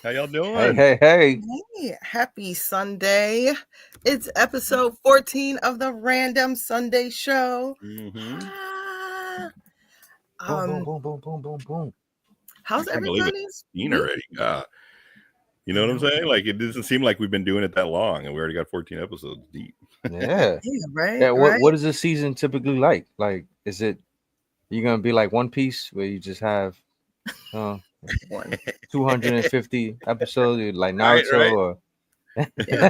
How y'all Hey, doing? hey, hey. Hey, happy Sunday. It's episode 14 of the Random Sunday Show. Mm-hmm. Ah, Boom, boom, um, boom, boom, boom, boom, boom. I how's can't believe it's everybody's 14 week? already. You I know what I'm know. saying? Like, it doesn't seem like we've been doing it that long, and we already got 14 episodes deep. Yeah. Yeah, right, Yeah. What right. what is a season typically like? Like, is it you gonna be like One Piece where you just have uh One. 250 episodes like Right, Naruto right. or Yeah,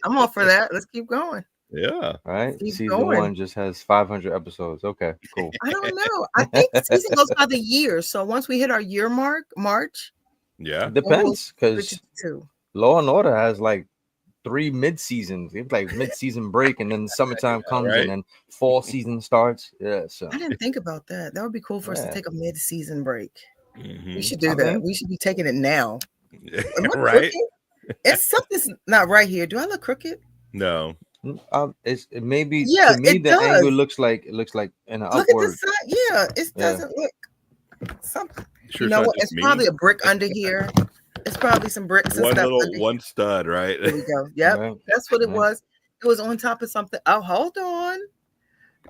I'm all for that. Let's keep going. Yeah. Let's right? keep Season going. one just has 500 episodes. Okay, cool. I don't know. I think the season goes by the year. So once we hit our year mark, March, Yeah. It then we'll depends switch it because to two. Law and Order has like three mid-seasons. It's like mid-season break and then summertime comes and Right. then fall season starts. Yeah, so I didn't think about that. That would be cool for us to yeah. take a mid-season break. We Mm-hmm. should I do that. mean, We should be taking it now. Am I Right. crooked? It's something's not right here. Do I look crooked? No. it maybe Yeah, to me it the angle does. looks like an Look at this upward. side. Yeah, it Yeah. doesn't look something. Sure, You it's know not what? just It's me. probably a brick under here. It's probably some bricks and stuff under here. One stud, right? There we go. Yep, Right. that's what it Right. was. It was on top of something. Oh, hold on.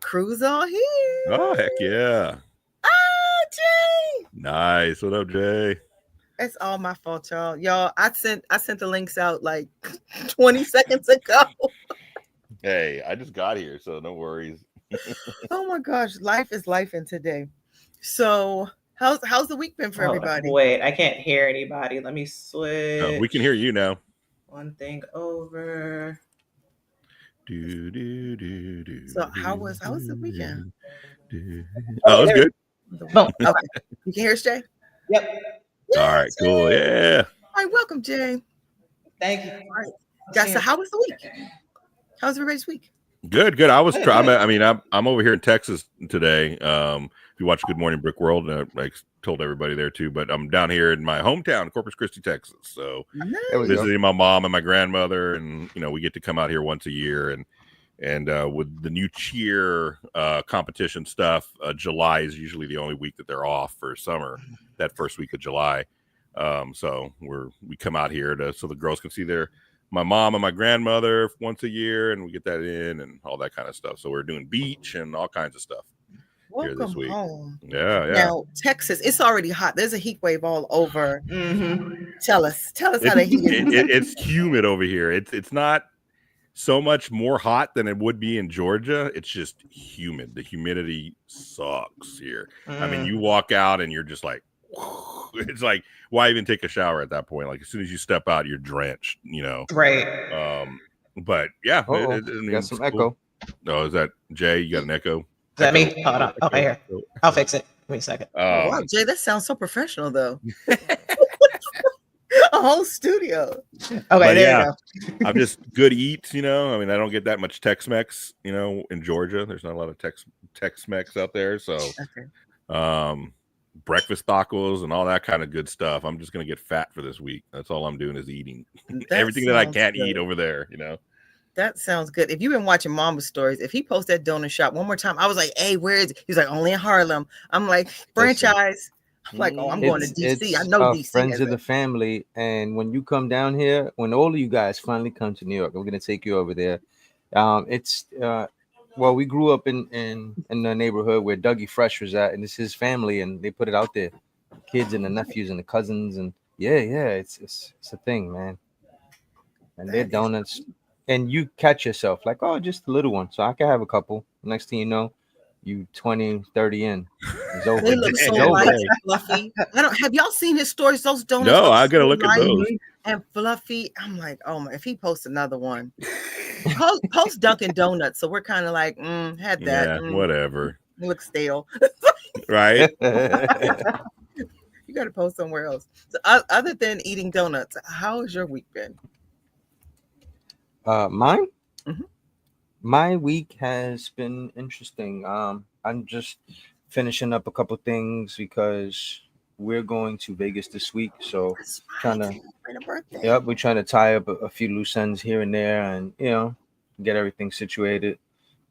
Crew's all here. Oh, heck yeah. Ah, Jay. Nice. What up, Jay? It's all my fault, y'all. Y'all, I sent the links out like 20 seconds ago. Hey, I just got here, so no worries. Oh my gosh, life is life in today. So how's the week been for Hold on. everybody? Wait, I can't hear anybody. Let me Oh, we can switch hear you now. one thing over. Do, do, do, do, So do, how was the weekend? do. Oh, Okay, it's there we good. go. Boom. Okay. You can hear us, Jay? Yep. Yeah, All right, cool. Jay. Yeah. All right, welcome, Jay. Thank you. All right. Guys, so how was the week? How was everybody's week? Good, good. I was Good, trying. good. I mean, I'm over here in Texas today. If you watch Good Morning Brick World, I told everybody there too. But I'm down here in my hometown, Corpus Christi, Texas. So There we go. visiting my mom and my grandmother, and we get to come out here once a year. And with the new cheer competition stuff, July is usually the only week that they're off for summer. That first week of July. So we come out here so the girls can see my mom and my grandmother once a year, and we get that in and all that kind of stuff. So we're doing beach and all kinds of stuff here this Welcome week. home. Yeah. Now, Texas, it's already hot. There's a heat wave all over. Mm-hmm. Tell us how the heat is. It's humid over here. It's not so much more hot than it would be in Georgia. It's just humid. The humidity sucks here. I mean, you walk out and you're just like, it's like, why even take a shower at that point? Like, as soon as you step out, you're drenched, Right. But yeah, You got some echo. Oh, is that Jay? You got an echo? Is that me? Hold on. Okay, here. I'll fix it. Give me a second. Oh, wow, Jay, that sounds so professional, though. A whole studio. Okay, there you go. I'm just good eats, I mean, I don't get that much Tex-Mex, in Georgia. There's not a lot of Tex-Mex out there. So, breakfast tacos and all that kind of good stuff. I'm just going to get fat for this week. That's all I'm doing is eating everything that I can't eat over there, That sounds good. If you've been watching Mama's stories, if he posts that donut shop one more time, I was like, hey, where is it? He's like, only in Harlem. I'm like, franchise. I'm like, oh, I'm going to DC. I know DC. Friends of the family. And when you come down here, when all of you guys finally come to New York, we're going to take you over there. Well, we grew up in the neighborhood where Dougie Fresh was at, and it's his family, and they put it out there. Kids and the nephews and the cousins, and it's a thing, man. And they're donuts. And you catch yourself like, oh, just a little one. So I can have a couple. Next thing you know, you 20, 30 in. It's over. They look so light and fluffy. Have y'all seen his stories? Those donuts. No, I gotta so look at those. And fluffy. I'm like, oh my! If he posts another one, post Dunkin' Donuts. So we're kind of like, had that. Yeah, whatever. Look stale, right? You got to post somewhere else. So, other than eating donuts, how has your week been? Mine. Mm-hmm. My week has been interesting. I'm just finishing up a couple things because we're going to Vegas this week. So we're trying to tie up a few loose ends here and there, and get everything situated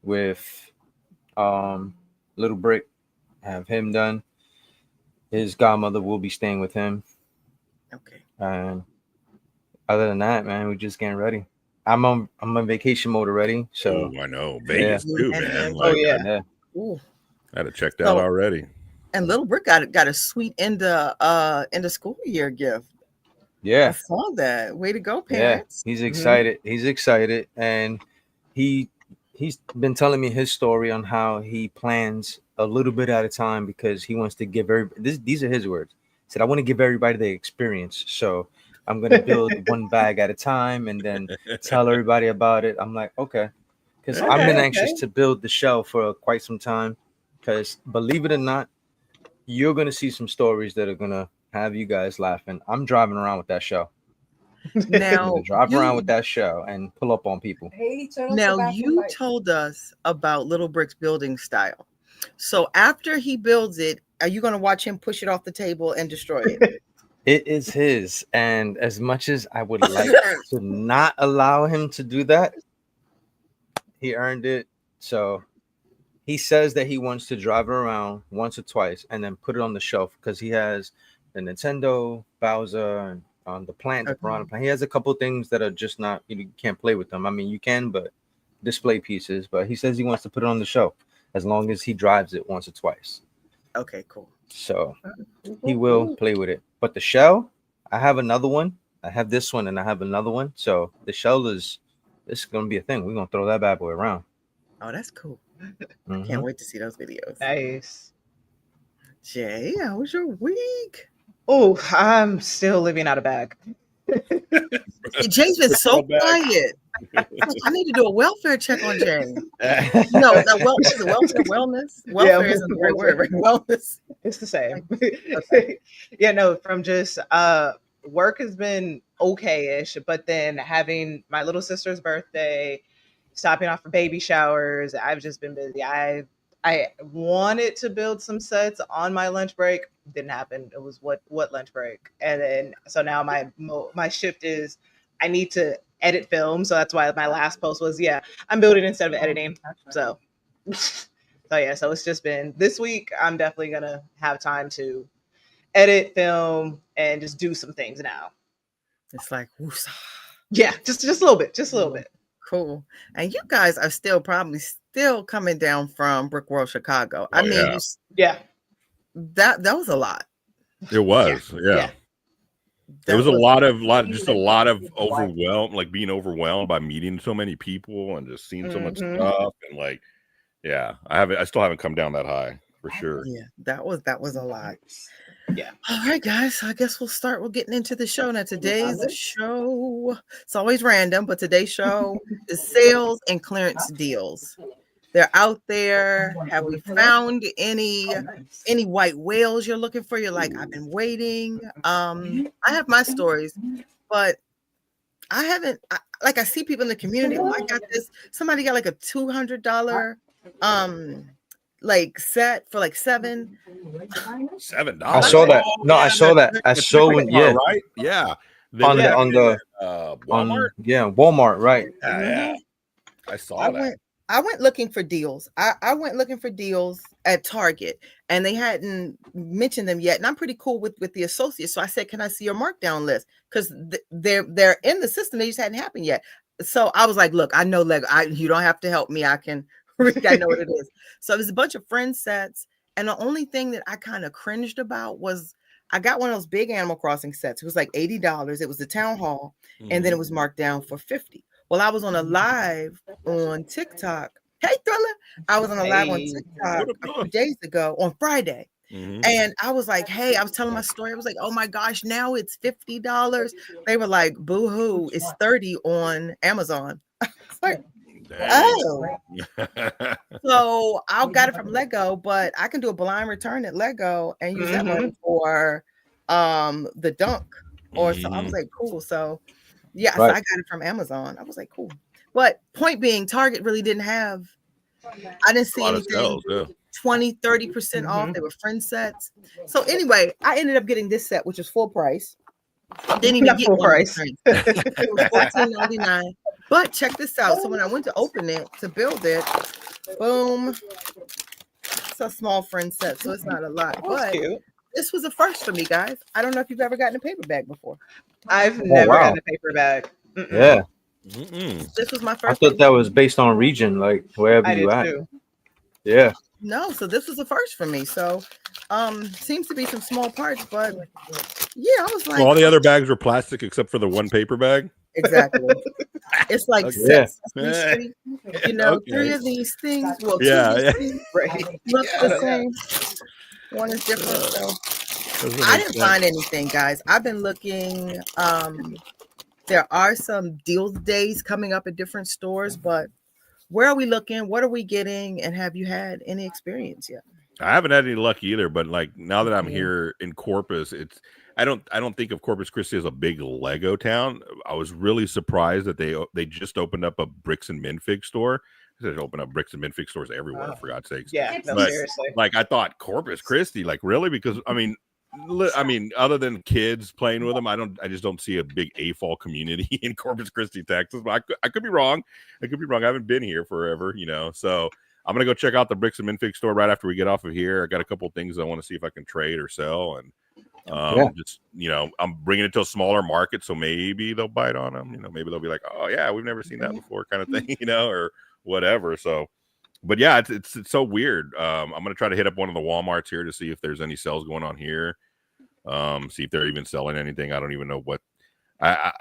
with Little Brick. Have him done. His godmother will be staying with him. Okay. And other than that, man, we're just getting ready. I'm on vacation mode already. So I know Vegas too, man. Oh yeah. yeah. Ooh. I had it checked out already. And Little Brick got a sweet end of school year gift. I Yeah. saw that. Way to go, Yeah. parents. He's excited. He's excited. And he's been telling me his story on how he plans a little bit at a time because he wants to give these are his words. He said, I want to give everybody the experience. So I'm gonna build one bag at a time and then tell everybody about it. I'm like, okay. Because I've been anxious to build the show for quite some time. Because believe it or not, you're gonna see some stories that are gonna have you guys laughing. I'm driving around with that show. Now Drive around with that show and pull up on people. Now you told us about Little Brick's building style. So after he builds it, are you going to watch him push it off the table and destroy it? It is his, and as much as I would like to not allow him to do that, he earned it. So he says that he wants to drive it around once or twice and then put it on the shelf because he has the Nintendo, Bowser, and the plant, the piranha plant. He has a couple things that are just not, you can't play with them. I mean, you can, but display pieces. But he says he wants to put it on the shelf as long as he drives it once or twice. Okay, cool. So he will play with it. But the shell, I have another one. I have this one and I have another one. So the shell this is going to be a thing. We're going to throw that bad boy around. Oh, that's cool. I can't wait to see those videos. Nice. Jay, how was your week? Oh, I'm still living out of bag. Jay's been so quiet. I need to do a welfare check on Jay. No, welfare, wellness. Welfare isn't the right word, right? Wellness. It's the same. Okay. Yeah, no, from just work has been okay-ish, but then having my little sister's birthday, stopping off for baby showers, I've just been busy. I wanted to build some sets on my lunch break. Didn't happen. It was what lunch break, and then so now my shift is I need to edit film. So that's why my last post was I'm building instead of editing. So so it's just been this week. I'm definitely gonna have time to edit, film, and just do some things now. It's like whoosh. Yeah, just a little bit, Cool. And you guys are probably still coming down from Brick World Chicago. I mean, that was a lot. It was, yeah. There was a lot of overwhelmed, like being overwhelmed by meeting so many people and just seeing so much stuff, and like, I still haven't come down that high for sure. Yeah, that was a lot. Yeah. All right, guys. I guess we'll start. We're getting into the show now. Today's show, it's always random, but today's show is sales and clearance deals. They're out there. Have we found any white whales you're looking for? You're like, I've been waiting. I have my stories, but I haven't. I see people in the community. Oh, I got this. Somebody got like a $200 like set for like $7. I saw that. No, I saw that. I saw when right. Yeah. On the Walmart. Walmart. Right. Yeah. I saw that. I went looking for deals. I went looking for deals at Target, and they hadn't mentioned them yet. And I'm pretty cool with the associates. So I said, can I see your markdown list? Because they're in the system. They just hadn't happened yet. So I was like, look, I know Lego. You don't have to help me. I can read. I know what it is. So there's a bunch of friend sets. And the only thing that I kind of cringed about was I got one of those big Animal Crossing sets. It was like $80. It was the town hall. And then it was marked down for $50. Well, I was on a live on TikTok. Hey, Thriller. I was on a live on TikTok a few days ago on Friday. And I was like, hey, I was telling my story. I was like, oh my gosh, now it's $50. They were like, boo-hoo, it's $30 on Amazon. Like, oh. So I got it from Lego, but I can do a blind return at Lego and use that money for the dunk or so. I was like, cool. So yeah, so I got it from Amazon. I was like, cool. But point being, Target really didn't have, I didn't see anything 20-30% off. They were friend sets. So anyway, I ended up getting this set, which is full price. Didn't even get full price. It was $14.99. But check this out. So when I went to open it to build it, boom. It's a small friend set, so it's not a lot. But this was a first for me, guys. I don't know if you've ever gotten a paper bag before. I've never wow. gotten a paper bag. Yeah, This was my I first. thought that was based on region, like wherever I you did at. too. Yeah, No, so this was a first for me. So, seems to be some small parts, but yeah, I was like, Well, all the other bags were plastic except for the one paper bag. exactly. It's like Okay. Yeah. Sesame Street. You know, three Okay. of these things. Well, two Yeah, of yeah. these things Right. look Oh, the yeah. same. One is different. So Doesn't I make didn't sense. find anything, guys. I've been looking. There are some deal days coming up at different stores, but where are we looking? What are we getting? And have you had any experience yet? I haven't had any luck either, but like now that I'm Yeah. here in Corpus, I don't think of Corpus Christi as a big Lego town. I was really surprised that they just opened up a bricks and minfig store. They open up bricks and minfig stores everywhere, for God's sakes. Yeah, no, But seriously. like I thought Corpus Christi, like really, because I mean, other than kids playing with them, I just don't see a big AFOL community in Corpus Christi, Texas. But I could be wrong. I could be wrong. I haven't been here forever, so I'm gonna go check out the bricks and minfig store right after we get off of here. I got a couple of things I want to see if I can trade or sell, and just I'm bringing it to a smaller market, so maybe they'll bite on them. Maybe they'll be like, oh yeah, we've never seen that before, kind of thing, or whatever. So, but yeah, it's so weird. I'm gonna try to hit up one of the Walmarts here to see if there's any sales going on here. See if they're even selling anything. I don't even know what. I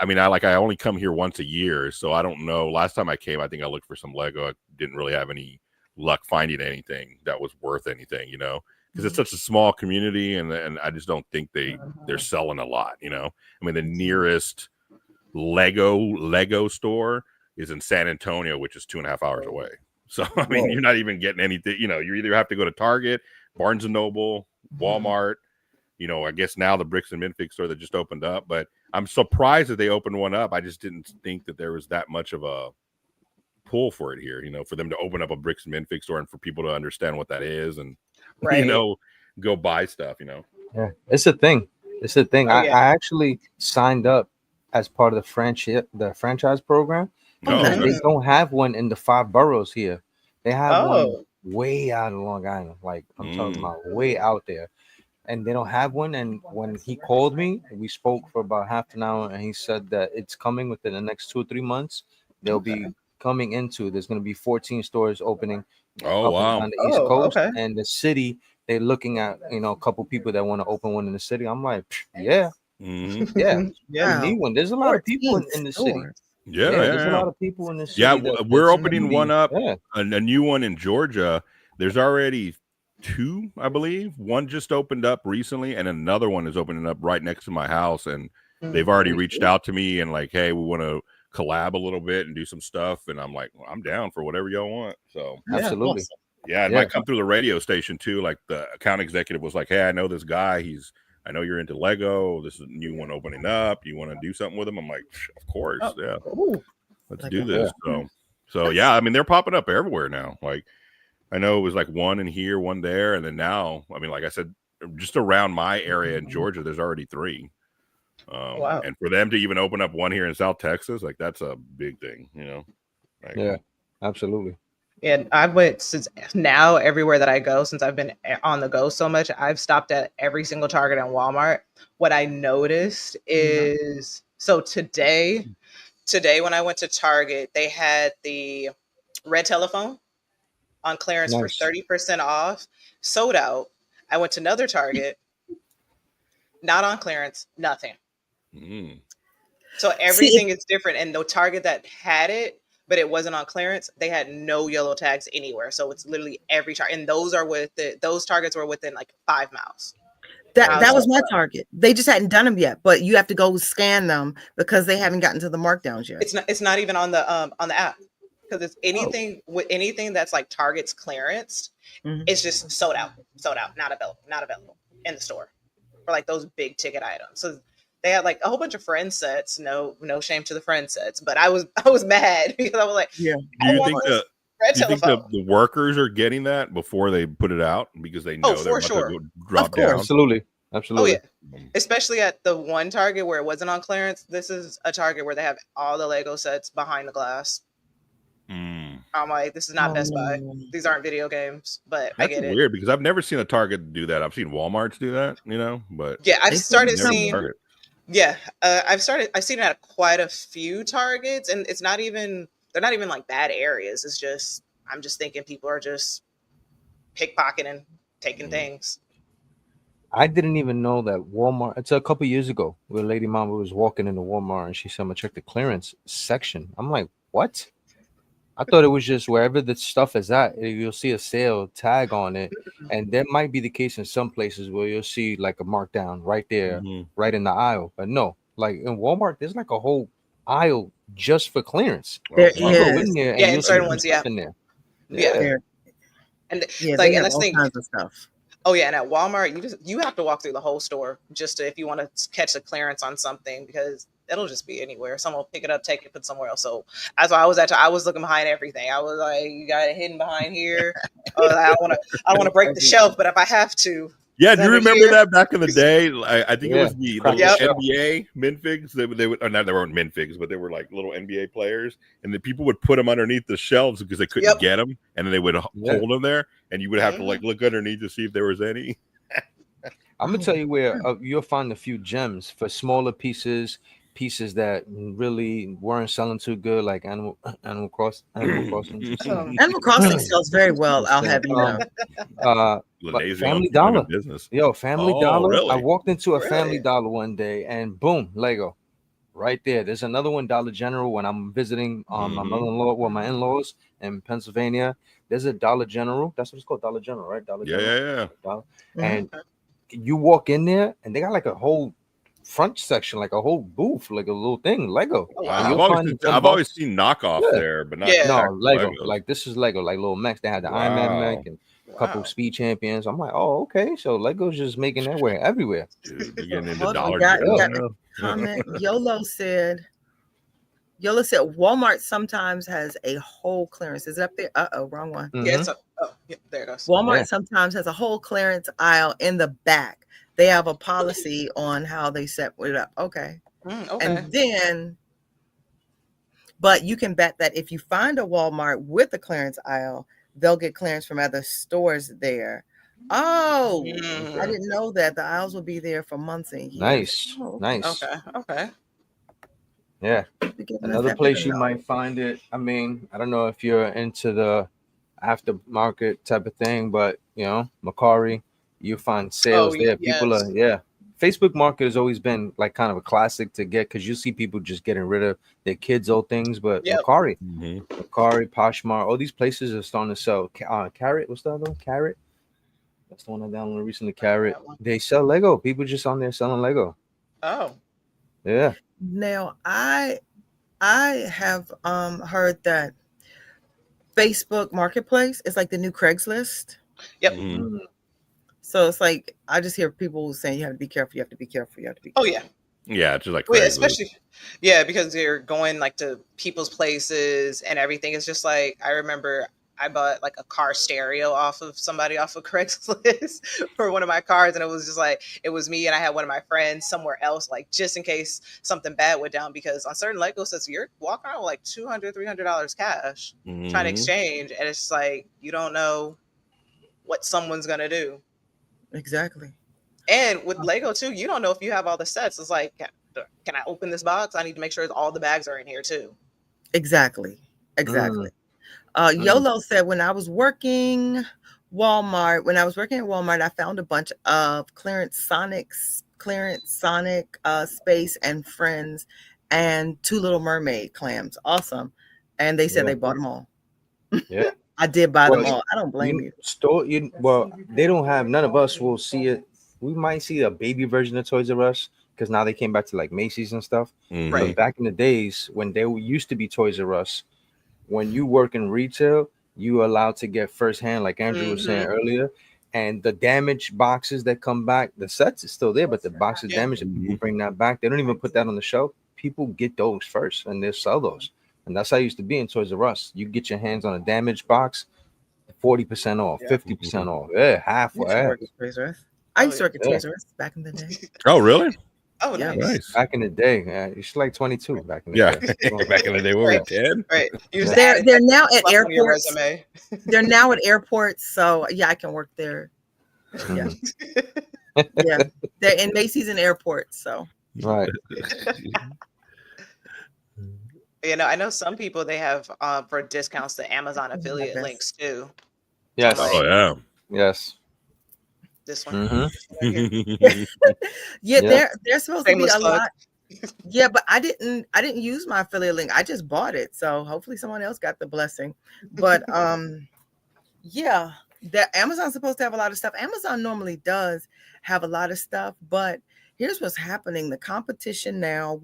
only come here once a year, so I don't know. Last time I came, I think I looked for some Lego. I didn't really have any luck finding anything that was worth anything, because it's such a small community, and I just don't think they're selling a lot, I mean, the nearest Lego store is in San Antonio, which is 2.5 hours away. So I mean, you're not even getting anything, you either have to go to Target, Barnes and Noble, Walmart, I guess now the bricks and minfig store that just opened up, but I'm surprised that they opened one up. I just didn't think that there was that much of a pull for it here, for them to open up a bricks and minfig store and for people to understand what that is and, Right. go buy stuff, yeah, it's a thing. It's a thing. Oh, yeah. I actually signed up as part of the franchise program. Oh, Because okay. they don't have one in the 5 boroughs here. They have one Oh. way out of Long Island. Like I'm talking about way out there. And they don't have one. And when he called me, we spoke for about half an hour, and he said that it's coming within the next 2 or 3 months. They'll be coming into. There's going to be 14 stores opening Oh, up wow. on the East Oh, Coast, okay. and the city. They're looking at a couple people that want to open one in the city. I'm like, yeah, Mhm. yeah, Yeah. we need one. There's a lot of people 14 in the city. stores. Yeah, There's a yeah. lot of people in the city. Yeah, we're that's opening gonna be- one up, Yeah. a new one in Georgia. There's already 2, I believe. One just opened up recently, and another one is opening up right next to my house. And they've already reached out to me and like, hey, we want to collab a little bit and do some stuff. And I'm like, well, I'm down for whatever y'all want. So Absolutely. yeah, it might come through the radio station too. Like the account executive was like, hey, I know this guy. I know you're into Lego. This is a new one opening up. You want to do something with him? I'm like, of course, yeah. Let's do this. So yeah, I mean, they're popping up everywhere now. Like, I know it was like one in here, one there, and then now, I mean, like I said, just around my area in Georgia, there's already 3. Wow. And for them to even open up one here in South Texas, like that's a big thing, Like, Yeah, absolutely. Yeah, I went since now everywhere that I go, since I've been on the go so much, I've stopped at every single Target and Walmart. What I noticed is so today when I went to Target, they had the red telephone on clearance for Nice. 30% off, sold out. I went to another Target, not on clearance, nothing. So everything is different. And the Target that had it, but it wasn't on clearance, they had no yellow tags anywhere. So it's literally every Target. And those Targets were within like 5 miles. That was my Target. They just hadn't done them yet, but you have to go scan them because they haven't gotten to the markdowns yet. It's not even on the app, because it's anything with anything that's like Target's clearance, it's just sold out, not available in the store for like those big ticket items. So they had like a whole bunch of friend sets. No shame to the friend sets, but I was mad because I was like, do you think the workers are getting that before they put it out because they know they're about to drop down? Absolutely. Oh yeah, especially at the one Target where it wasn't on clearance. This is a Target where they have all the Lego sets behind the glass. I'm like, this is not Best Buy. Oh. These aren't video games, but I That's get it. weird because I've never seen a Target do that. I've seen Walmart's do that, but Yeah, I've They started never seeing. Target. Yeah, I've seen it at quite a few Targets, and they're not even like bad areas. It's just I'm just thinking people are just pickpocketing, taking things. I didn't even know that Walmart. It's a couple years ago where Lady Mama was walking into Walmart and she said, "I'm gonna check the clearance section." I'm like, "What?" I thought it was just wherever the stuff is at, you'll see a sale tag on it, and that might be the case in some places where you'll see like a markdown right there, Mhm. right in the aisle. But no, like in Walmart, there's like a whole aisle just for clearance. There Oh, wow. You go is. in there and Yeah, in you'll see certain some ones, stuff yeah. in there. Yeah, There. and Yeah, like, they and have let's all think. kinds of stuff. Oh yeah, and at Walmart, you have to walk through the whole store just to, if you want to catch a clearance on something, because it'll just be anywhere. Someone will pick it up, take it, put it somewhere else. So that's why I was looking behind everything. I was like, you got it hidden behind here. I don't want to break the shelf, but if I have to, Yeah, it's do you under remember here. that back in the day? I think it Yeah, was the crack little the shell. NBA minfigs. They would, or not, they weren't minfigs, but they were like little NBA players, and the people would put them underneath the shelves because they couldn't Yep. get them, and then they would Yeah. hold them there, and you would have to like look underneath to see if there was any. I'm gonna tell you where you'll find a few gems for smaller pieces that really weren't selling too good, like Animal Crossing. Animal Crossing sells very well, I'll have you know. But Lazy Family on Dollar, business. Family Oh, Dollar. I really? walked into a Really? Family Dollar one day, and boom, Lego, right there. There's another one, Dollar General. When I'm visiting my Mhm. mother-in-law, well, my in-laws in Pennsylvania, there's a Dollar General. That's what it's called, Dollar General, right? Dollar Yeah, General. yeah, yeah. Dollar. Mhm. And you walk in there, and they got like a whole front section, like a whole booth, like a little thing, Lego. Oh, And wow. you'll find $10 I've always seen knockoffs Yeah. there, but not Yeah. No, actual Lego. Legos. Like this is Lego, like little mechs. They had the Iron Man Wow. mech and a couple Wow. Speed Champions. I'm like, oh, okay. So Lego's just making their way everywhere. Dude, you're getting into Hold on, Dollar got General the now? comment. YOLO said Walmart sometimes has a whole clearance. Is it up there? Wrong one. Yeah, Mhm. there it goes. Walmart Yeah. sometimes has a whole clearance aisle in the back. They have a policy on how they set it up. Okay. Okay. And then, but you can bet that if you find a Walmart with a clearance aisle, they'll get clearance from other stores there. Oh, Mm. I didn't know that. The aisles will be there for months and years. Nice. Oh, Nice. Okay. Yeah. you're giving us Another that place better you know. might find it. I mean, I don't know if you're into the aftermarket type of thing, but Macari, you find sales Oh, there. People yes. are Facebook Market has always been like kind of a classic to get because you see people just getting rid of their kids' old things. But Yep. Macari, Mhm. Poshmark, all these places are starting to sell. Carrot, what's the other one? Carrot. That's the one I downloaded recently. Carrot. They sell Lego. People just on there selling Lego. Oh. Yeah. Now I have heard that Facebook Marketplace is like the new Craigslist. Yep. Mhm. So it's like I just hear people saying you have to be careful, you have to be careful, you have to be Oh careful. yeah. Yeah, it's just like Well, yeah, Craigslist. especially because you're going like to people's places and everything. It's just like I remember I bought like a car stereo off of Craigslist for one of my cars, and it was just like it was me and I had one of my friends somewhere else, like just in case something bad went down, because on certain Lego sets you're walking around with like $200-$300 cash trying to Mhm. exchange, and it's just like you don't know what someone's gonna do. Exactly. And with Lego too, you don't know if you have all the sets. It's like, can I open this box? I need to make sure all the bags are in here too. Exactly. YOLO said when I was working at Walmart, I found a bunch of clearance Sonic, Space and Friends, and Two Little Mermaid clams. Awesome. And they said they bought them all. Yeah. I did buy them all. I don't blame you. They don't have, none of us will see it. We might see a baby version of Toys R Us because now they came back to like Macy's and stuff. Mhm. But back in the days when they used to be Toys R Us, when you work in retail, you are allowed to get firsthand, like Andrew was saying earlier. And the damaged boxes that come back, the sets is still there, but the box is damaged, and people bring that back. They don't even put that on the shelf. People get those first, and they'll sell those. And that's how it used to be in Toys R Us. You get your hands on a damaged box, 40% off, 50% off. Yeah, half. I used to work at Toys R Us back in the day. Oh, really? Oh, Yeah. nice. Nice. Back in the day, it's like 22 back in the Yeah. day. Back in the day, what were we, Right. 10? Right. You just They're added they're that now at plus on your airports. resume. They're now at airports, so yeah, I can work there. Yeah, yeah. They're in Macy's and airports, so Right. I know some people they have for discounts the Amazon my affiliate best. links too. Yes. Like- Oh yeah. Yes. This one. Mm-hmm. Yeah, Yeah. they're supposed to be Shameless a plug. lot. Yeah, but I didn't use my affiliate link. I just bought it, so hopefully someone else got the blessing. But yeah, that Amazon's supposed to have a lot of stuff. Amazon normally does have a lot of stuff, but here's what's happening: the competition now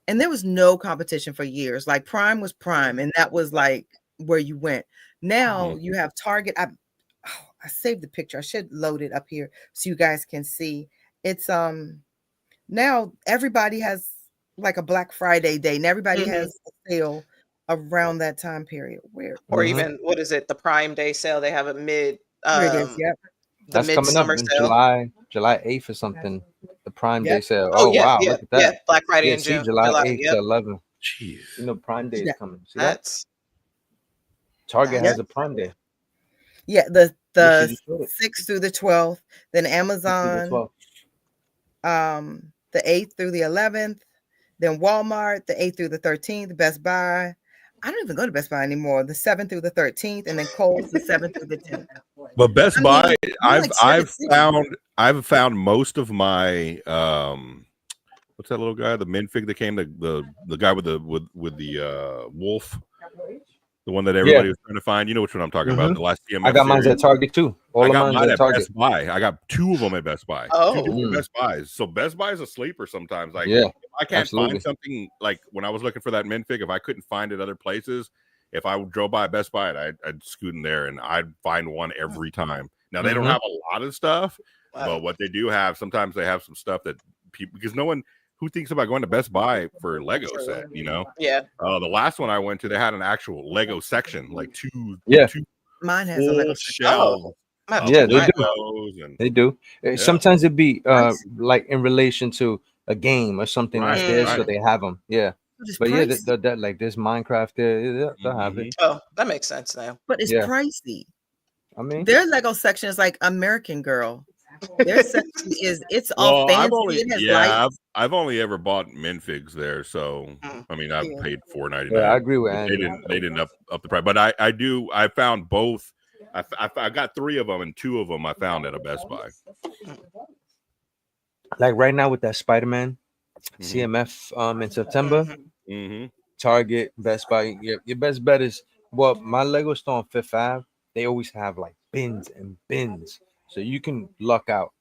and there was no competition for years. Like Prime was Prime, and that was like where you went. Now you have Target. I saved the picture. I should load it up here so you guys can see. It's now everybody has like a Black Friday day, and everybody has a sale around that time period. Or even what is it? The Prime Day sale. They have a mid. Here it is. Yep. The That's coming up midsummer in sale. July 8th or something. The Prime Yep. Day sale. Oh, Oh yeah, wow, yeah, look at that. yeah. Black Friday Yeah, in see, June. July 8th Yep. to 11th. Jeez. You know, Prime Day is Yeah. coming. See that? That's Target Yep. has a Prime Day. Yeah, Make sure the you show it. 6th through the 12th, then Amazon, 12th. the 8th through the 11th, then Walmart, the 8th through the 13th, Best Buy. I don't even go to Best Buy anymore. The 7th through the 13th, and then Kohl's the 7th through the 10th. But Best I Buy, mean, you're like I've found most of my what's that little guy, the minfig that came, the guy with the wolf, the one that everybody was trying to find. You know which one I'm talking about? The last CMF I got mine series. at Target too. I All got of mine mine at at Target. Best Buy. I got 2 of them at Best Buy. Oh. 2 different Best Buys. So Best Buy is a sleeper sometimes. Like, Yeah, if I can't absolutely. find something, like when I was looking for that minfig, if I couldn't find it other places, if I drove by a Best Buy, I'd scoot in there and I'd find one every time. Now they don't have a lot of stuff, but what they do have, sometimes they have some stuff that people, because no one who thinks about going to Best Buy for a Lego set, you know? Yeah. The last one I went to, they had an actual Lego section, like two Mine has a Lego full section. shelves. Yeah, they do. Legos and They do. Yeah. Sometimes it'd be Nice. like in relation to a game or something that's there, so right. they have them. Yeah, It's but yeah, pricey, that like this Minecraft there, they'll have it. Oh, that makes sense now. but it's Yeah. pricey. I mean, Their Lego section is like American Girl. Their section it's all fancy. It has lights. I've only ever bought minfigs there, so I mean I've Yeah. paid $4.99. yeah, I agree with But Andy. they didn't up the price, but I found both. I got 3 of them, and 2 of them I found at a Best Buy. Like right now with that Spider-Man CMF in September, Target, Best Buy. Your best bet is, well, my Lego store on Fifth Ave, they always have like bins and bins, so you can luck out.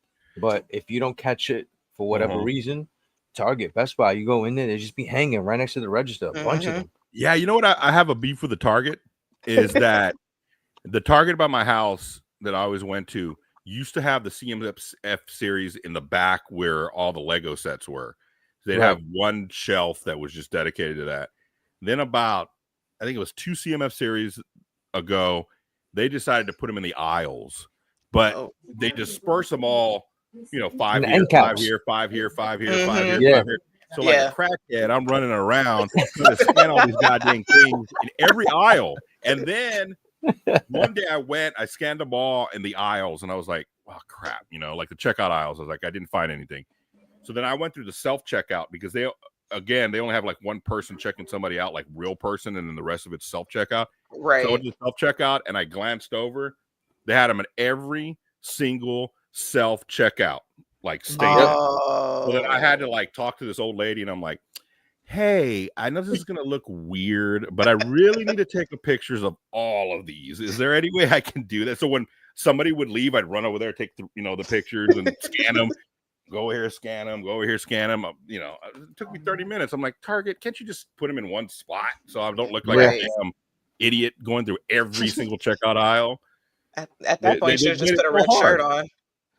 But if you don't catch it for whatever reason, Target, Best Buy, you go in there, they just be hanging right next to the register, a bunch of them. Yeah, you know what? I have a beef with the Target is that the Target by my house that I always went to used to have the CMF series in the back where all the Lego sets were. They'd Right. have one shelf that was just dedicated to that. Then I think it was 2 CMF series ago, they decided to put them in the aisles, but they disperse them all, 5 And the here, end 5 caps. here, 5 here, 5 here, 5 here, Yeah. 5 here. So like a crackhead, I'm running around trying to scan all these goddamn things in every aisle. And then one day I scanned them all in the aisles, and I was like, oh crap, like the checkout aisles. I was like, I didn't find anything. So then I went through the self-checkout because they only have like one person checking somebody out, like real person, and then the rest of it's self-checkout. Right. So I went to self-checkout and I glanced over. They had them in every single self-checkout, like station. So then I had to like talk to this old lady, and I'm like, hey, I know this is gonna look weird, but I really need to take pictures of all of these. Is there any way I can do that? So when somebody would leave, I'd run over there, take the pictures and scan them. Go here, scan them. Go over here, scan them. It took me 30 minutes. I'm like, Target, can't you just put them in one spot so I don't look like a damn idiot going through every single checkout aisle? At that point, you should have just put a red shirt on.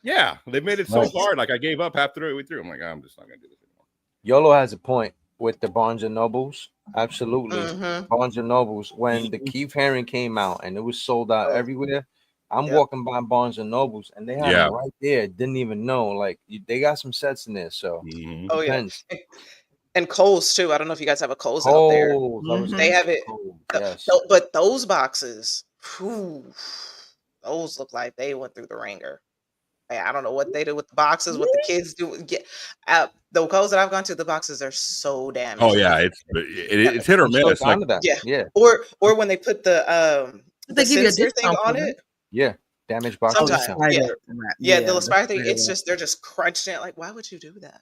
Yeah, they made it so hard. Like I gave up half the way through. I'm like, I'm just not gonna do this anymore. YOLO has a point with the Barnes and Nobles. Absolutely. Barnes and Nobles, when the Keith Haring came out and it was sold out everywhere, I'm Yep. walking by Barnes and Nobles, and they had them right there. Didn't even know. Like they got some sets in there, so Oh yeah, depends. and Kohl's too. I don't know if you guys have a Kohl's out there. Kohl's, I was Mhm. They thinking have it. Kohl's, yes. But those boxes, whew, those look like they went through the ringer. I don't know what they do with the boxes, what the kids do. The Kohl's that I've gone to, the boxes are so damaged. Oh yeah, it's hit or I'm so miss. Like down to that. Yeah. Yeah. Or when they put the They give you a sensor thing discount on for it. it. Yeah. Damaged Oh, boxes. the Sometimes, spider yeah. wrap. Yeah, the the spider thing, spider it's wrap. just they're just crunched in. Like, why would you do that?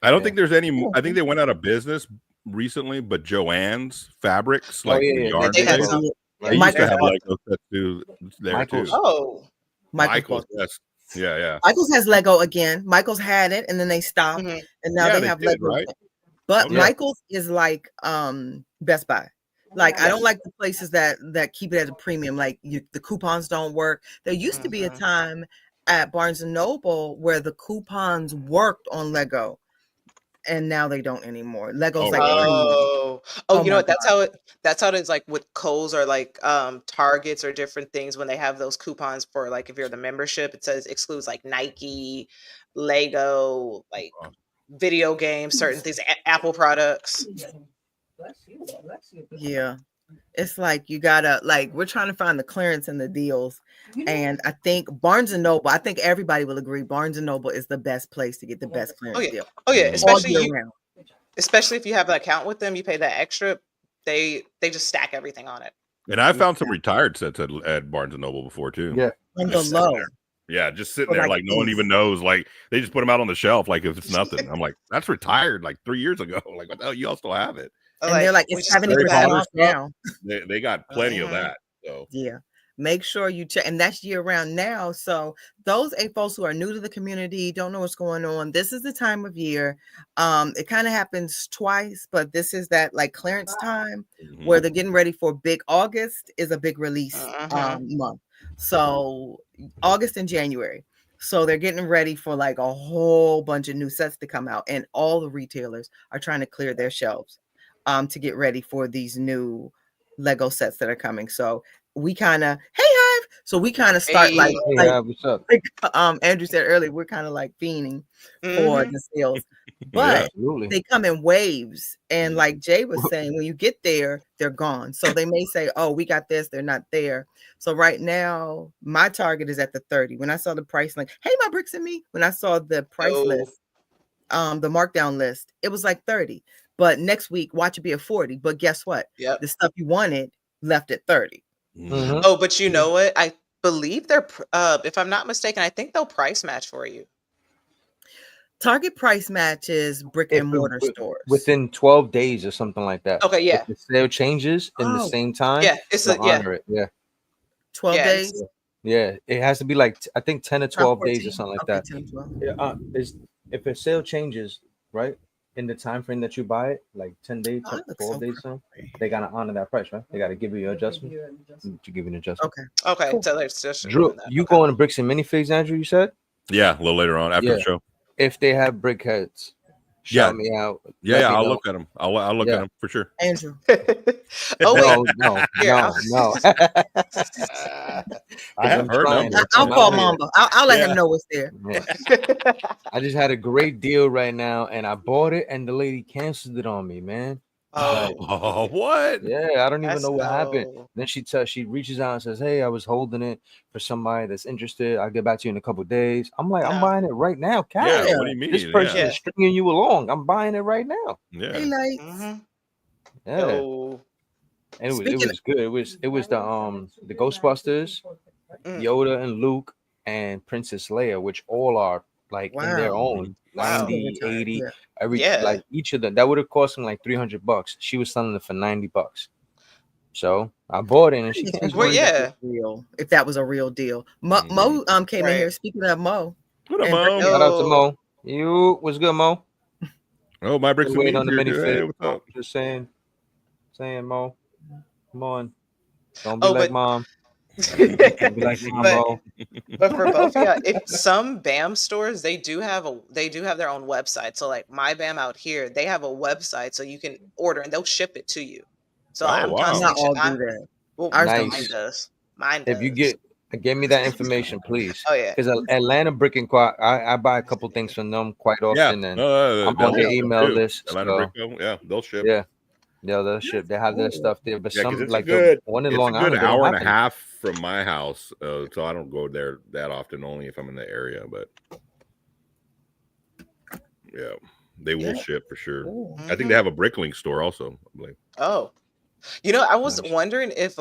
I don't Yeah. think there's any. I think they went out of business recently, but Joann's Fabrics, Oh like yeah, the yeah. yarn They had place, some. they Michael's used to have bought Lego sets too there Michael's. too. Oh. Michael's bought them. yes, yeah. Michael's has Lego again. Michael's had it, and then they stopped, Mhm. and now Yeah, they they have did, Lego. right? again. But Okay. Michael's is like Best Buy. Like I Yes. don't like the places that keep it as a premium. Like the coupons don't work. There used to be a Mhm. time at Barnes and Noble where the coupons worked on Lego, and now they don't anymore. Lego's Oh, like really? premium. Oh, Oh you know my what? That's god. how it is like with Kohl's or like Targets or different things when they have those coupons for like if you're the membership, it says excludes like Nike, Lego, like video games, certain things, Apple products. Yeah. It's like you gotta like we're trying to find the clearance and the deals. And I think Barnes and Noble, I think everybody will agree Barnes and Noble is the best place to get the best Oh clearance yeah. deal. Oh yeah, Mhm. All year round. especially if you have an account with them, you pay that extra. They just stack everything on it. And I found some retired sets at Barnes and Noble before too. Yeah. On the Just sitting low. there. Yeah, just sitting For there like like no one these. even knows. Like they just put them out on the shelf like if it's nothing. I'm like, that's retired like 3 years ago. Like what the hell, you all still have it? And they're like, we it's just 70% put it back. off now. They got plenty of Mhm. that. So Yeah. Make sure you check, and that's year round now. So those folks who are new to the community, don't know what's going on. This is the time of year. It kind of happens twice, but this is that like clearance time where they're getting ready for big August is a big release month. So August and January. So they're getting ready for like a whole bunch of new sets to come out, and all the retailers are trying to clear their shelves to get ready for these new Lego sets that are coming. So we kind of Hive. So we kind of start Hey. Yeah, what's up? like Andrew said earlier, we're kind of like fiending for Mhm. the sales, yeah. but Absolutely. they come in waves. And like Jay was saying, when you get there, they're gone. So they may say, "Oh, we got this," they're not there. So right now, my target is at the 30. When I saw the price, like, hey, my bricks and me. When I saw the price Oh. list, the markdown list, it was like 30. But next week, watch it be a 40. But guess what? Yep. The stuff you wanted left at 30. Mhm. Oh, but you know what? I believe they're if I'm not mistaken, I think they'll price match for you. Target price matches brick If and it- mortar wi- stores. within 12 days or something like that. Okay, yeah. If the sale changes in the Oh. same time, Yeah, it's they'll yeah. honor it. Yeah. 12 Yeah, it's- days? Yeah. It has to be like I think 10 or Not 12 days or 14? something like Okay, that. 10, 12. Yeah, if a sale changes, right, in the time frame that you buy it, like 10 days, Oh, that looks 12 so days, so pretty. they gotta honor that price, right? They gotta give you your adjustment. To give you an adjustment. Okay. okay. Cool. So they're just Drew, doing that. you Okay. going to Bricks and Minifigs, Andrew? You said Yeah, a little later on after the Yeah. show. if they have brick heads, shout me out. Yeah, Let yeah, me I'll know. look at them. I'll look Yeah. at them for sure. Andrew. Oh wait, No, Here, no. I have I'm heard trying. them. I'll I'm call out here. Mamba. I'll let Yeah. him know what's there. Yeah. I just had a great deal right now, and I bought it, and the lady canceled it on me, man. oh, Oh, what? Yeah, I don't even that's know what happened. no. Then she reaches out and says, "Hey, I was holding it for somebody that's interested. I'll get back to you in a couple of days." I'm like, I'm No. buying it right now, Yeah, cash. what do you mean? This person Yeah. is stringing you along. I'm buying it right now. Yeah. Hey, Lights. Mhm. Yeah, Oh. and it Speaking was good. It was the Ghostbusters, Mm. Yoda and Luke, and Princess Leia, which all are like in their Wow. own Wow. 90, 80, Yeah. every Yeah. like each of them. That would have cost them like $300. She was selling it for $90. So I bought it and she If you canceled Well, it. wondered if yeah. it's real, if that was a real deal. Mo came in Right. here. Speaking of Mo, What up, And Mo? Brittany- Shout out to Oh. Mo. You what's good, Mo? Oh, my bricks Still and waiting me's on the here, mini dude. Hey, fit. what's up? Just saying, Mo. Come on. Don't be Oh, like but mom. Don't be like mom, but Mo. but for both of you, if some BAM stores they do have their own website. So like my BAM out here, they have a website so you can order and they'll ship it to you. So Oh, I'm wow. not constantly all do that. well, Ours Nice. don't. mine does. Mine If you does. Give me that information, please. Oh yeah. Because Atlanta Brick and Quad, I buy a couple things from them quite Yeah, often, and I'm on their email list. Atlanta So, Brickco, yeah, they'll ship. yeah, they'll ship. They have their stuff there, but Yeah, because some it's like a good, the one in it's Long a good Island, they don't hour and have a any. half from my house, so I don't go there that often. Only if I'm in the area, but yeah, they will ship for sure. Ooh. I think they have a Bricklink store also, I believe. Oh, you know, I was wondering if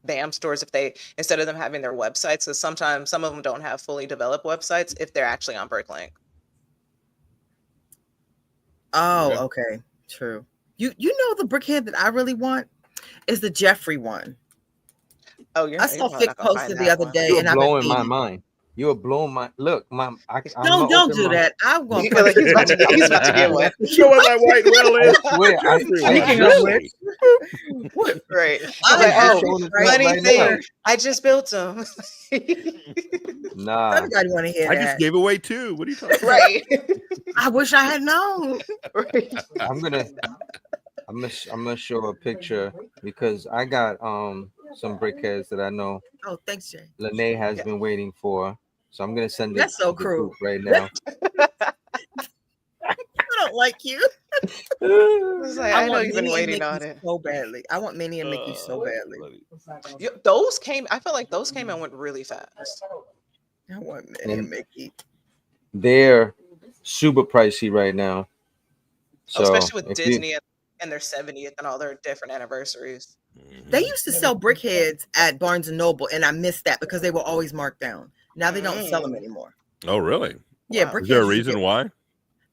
BAM stores, if they, instead of them having their websites, because sometimes some of them don't have fully developed websites, if they're actually on Bricklink. Oh, Yeah. okay. True. You know the brickhead that I really want is the Jeffrey one. Oh, you're I you're saw probably Fix not gonna posted find the that other one. day, You're and I've been blowing my meaning. mind. You're blowing my look. I'm Don't gonna do open that. I'm You gonna feel like punch he's about to get wet. You know what that white well I is? swear. Jeffrey one. Speaking of which, Right. I I'm like, have oh, it showing it right funny right thing, now. I just built them. Nah. Everybody want to hear I that. just gave away 2. What are you talking about? Right. I wish I had known. Right. I'm gonna show a picture because I got some brickheads that I know Oh, thanks, Jay. Lene has been waiting for. So I'm gonna send it That's so to the cruel. group right now. I don't like you. I was like, I know want you've been Minnie and waiting Mickey on it. so badly. I want Minnie and Mickey so badly. Those came, I feel like those came and went really fast. I want Minnie and Mickey. They're super pricey right now. So especially with if Disney and their 70th and all their different anniversaries. They used to sell brickheads at Barnes and Noble, and I missed that because they were always marked down. Now they don't sell them anymore. Oh, really? Yeah, Wow. brickheads. Is there a used to reason get- why?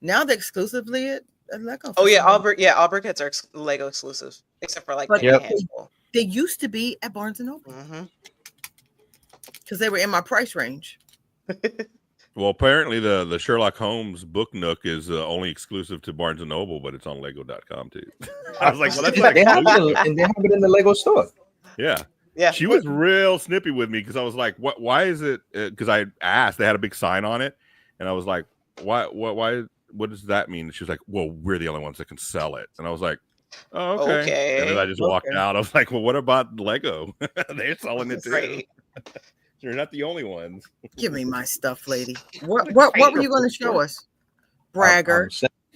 Now they're exclusively at Lego. Oh for yeah, some reason. all brickheads are Lego exclusive, except for like But maybe a handful. they used to be at Barnes and Noble Mm-hmm. because they were in my price range. Well, apparently the Sherlock Holmes book nook is only exclusive to Barnes and Noble, but it's on Lego.com too. I was like, well, that's not they have exclusive. it, and they have it in the Lego store. Yeah. Yeah. She was real snippy with me because I was like, "What? Why is it?" Because I asked, they had a big sign on it, and I was like, "Why? What does that mean?" She was like, "Well, we're the only ones that can sell it," and I was like, "Oh, okay." And then I just walked out. I was like, "Well, what about Lego? They're selling it too. Right. You're not the only ones." Give me my stuff, lady. What were you going to show us? Bragger.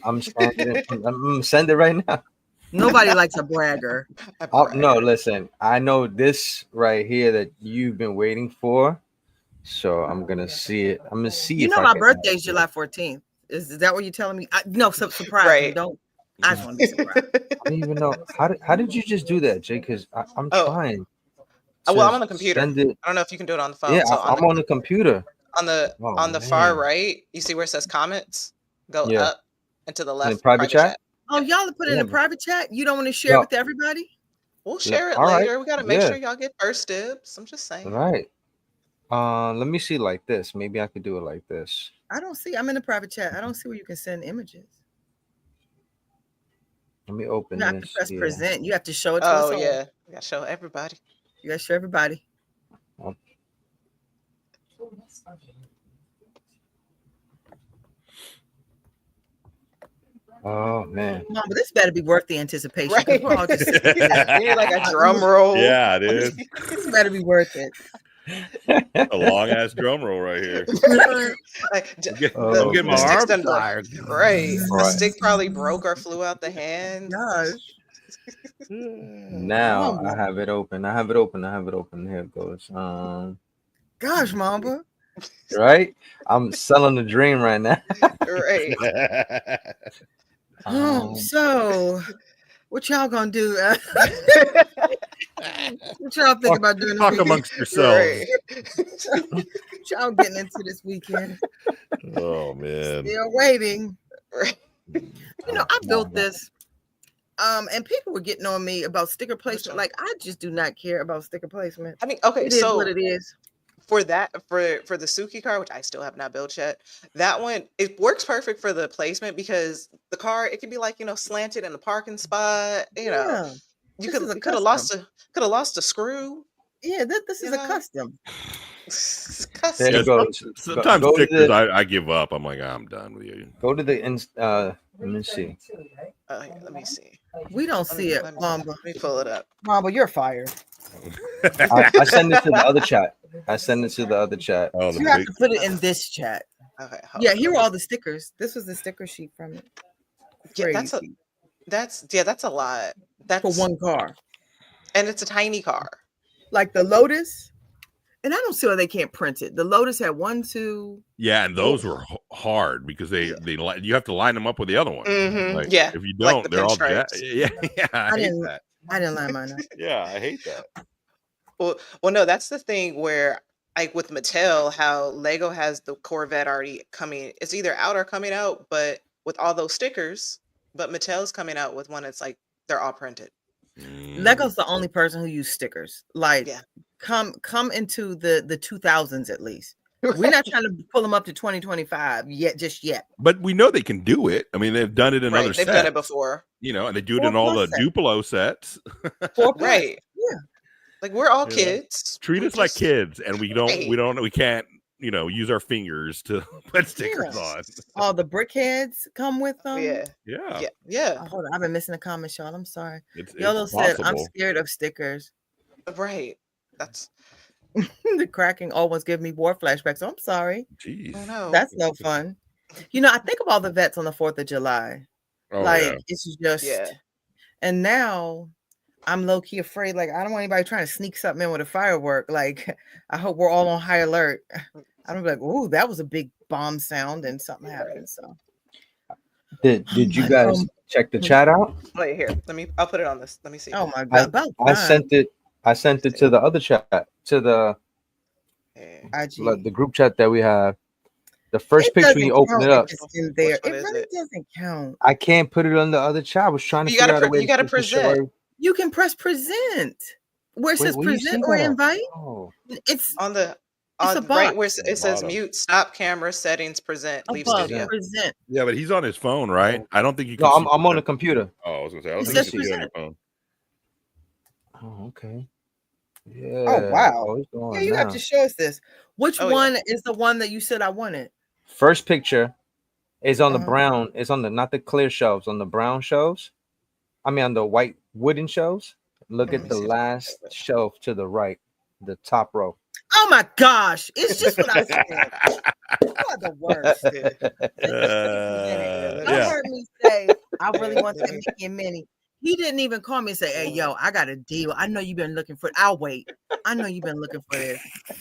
I'm sending it. I'm gonna send it right now. Nobody likes a bragger. No, listen. I know this right here that you've been waiting for, so I'm gonna see it. I'm gonna see. You if know I my can- birthday is July 14th. Is that what you're telling me? No, surprise me. Right. Don't. I just want to be surprised. I don't even know how did you just do that, Jay? Because I'm trying. Well, I'm on the computer. Send it. I don't know if you can do it on the phone. Yeah, So I'm on the computer. on the far right, you see where it says comments? Go up and to the left. In private chat? Oh, y'all put it in a private chat? You don't want to share No. with everybody? We'll share it All right. later. We gotta make Yeah. sure y'all get first dibs. I'm just saying. Right. Let me see like this. Maybe I could do it like this. I don't see. I'm in a private chat. I don't see where you can send images. Let me open You have to this. press here. present. You have to show it to us Oh all. yeah, we gotta show everybody. You got to show everybody. Oh man. Mom, but this better be worth the anticipation. 'cause Right. we're all just sitting there. We need like a drum roll. Yeah, it is. This better be worth it. A long ass drum roll right here. Like, I'm getting my the stick's arm done broke. tired. Right. The Right. stick probably broke or flew out the hand. Gosh. Now I have it open. I have it open. Here it goes. Gosh, Mamba. Right? I'm selling the dream right now. Right. So what y'all gonna do? What y'all think about doing this Talk weekend? amongst yourselves. Right. What y'all getting into this weekend? Oh man. Still waiting. Right. You know, I built this. And people were getting on me about sticker placement. Like, I just do not care about sticker placement. I mean, okay, It is so what it is. for that, for the Suki car, which I still have not built yet, that one, it works perfect for the placement because the car, it could be like, slanted in the parking spot, Yeah. you This is a could have lost a screw. Yeah, this is a custom. It's There custom. you go. Sometimes Go to stickers, the- I give up. I'm like, I'm done with you. Go to the let me see. Let me see. We don't see it, Mamba. Let me pull it up. Mamba, you're fired. I send it to the other chat. I sent it to the other chat. Oh, the You have big, to put it in this chat. Okay. Yeah, here are all the stickers. This was the sticker sheet from it. Yeah, Crazy. that's a lot. For That's one car. and it's a tiny car. Like the Lotus. And I don't see why they can't print it. The Lotus had 1, 2. yeah, and those were hard because you have to line them up with the other ones. Like, Yeah, if you like don't, the they're all pinstripes. yeah. I hate that. I didn't line mine up. Yeah, I hate that. Well, no, that's the thing where, like with Mattel, how Lego has the Corvette already coming. It's either out or coming out, but with all those stickers. But Mattel's coming out with one that's like they're all printed. Lego's the only person who used stickers. Like, Yeah. come into the 2000s at least. We're not trying to pull them up to 2025 just yet. But we know they can do it. I mean, they've done it in other They've sets. done it before. You know, and they do it 4 in all the plus sets. Duplo sets. 4 plus. Right. Yeah. Like we're all Yeah. kids. Treat We us like just- kids, and we Right. can't, use our fingers to put stickers on. All the brickheads come with them. Yeah. Yeah, Yeah. Oh, hold on. I've been missing a comment, y'all. I'm sorry. it's Yolo said, I'm possible. scared of stickers. Right. That's The cracking always give me war flashbacks. I'm sorry. Jeez. oh no. That's no fun. I think of all the vets on the 4th of July. Oh, like, yeah. it's just, Yeah. and now I'm low key afraid. Like, I don't want anybody trying to sneak something in with a firework. Like, I hope we're all on high alert. I don't be like, ooh, that was a big bomb sound and something happened. So, Did you guys check the chat out? Wait, here. I'll put it on this. Let me see. oh my God. About I time. sent it to the other chat, to the Okay. IG. the group chat that we have. The first It picture doesn't you open count it if up. it's in there. Which It one is really it? doesn't count. I can't put it on the other chat. I was trying to You figure gotta out a way you gotta to show present. every- You can press present where it Wait, says where you present see or that? invite. Oh, It's On the It's on a right where box. it says Bottom. mute, stop camera settings, present, leave above studio. present. Yeah, but he's on his phone, right? I don't think you can. no, see I'm on the present. computer. Oh, I was gonna say I don't It think you says can see it on your phone. Oh, okay. Yeah. Oh wow. Oh, it's going Yeah, you have now. to show us this. Which Oh, yeah. one is the one that you said I wanted? First picture is on the Uh-huh. brown. It's on the not the clear shelves, on the brown shelves. I mean, on the white wooden shelves. Look Let at me the see if I can last get it. shelf to the right, the top row. Oh my gosh. It's just what I said. You are the worst. Yeah. Y'all heard me say I really Yeah, want let that me- Mickey and Minnie. He didn't even call me and say, hey, yo, I got a deal. I know you've been looking for it. I'll wait. I know you've been looking for this.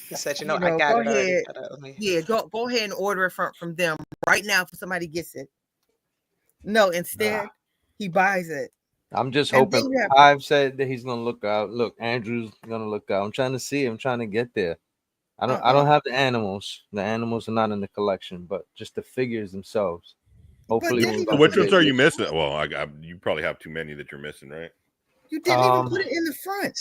He said, You I know, got go it already. ahead. Let me- Yeah, go ahead and order it from them right now for somebody gets it. No, instead, he buys it. I'm just And hoping. then you have- I've said that he's gonna look out. Look, Andrew's gonna look out. I'm trying to see. I'm trying to get there. I don't have the animals. The animals are not in the collection, but just the figures themselves. Hopefully, didn't we're even So about which to ones get- are you missing? Well, you probably have too many that you're missing, right? You didn't even put it in the front.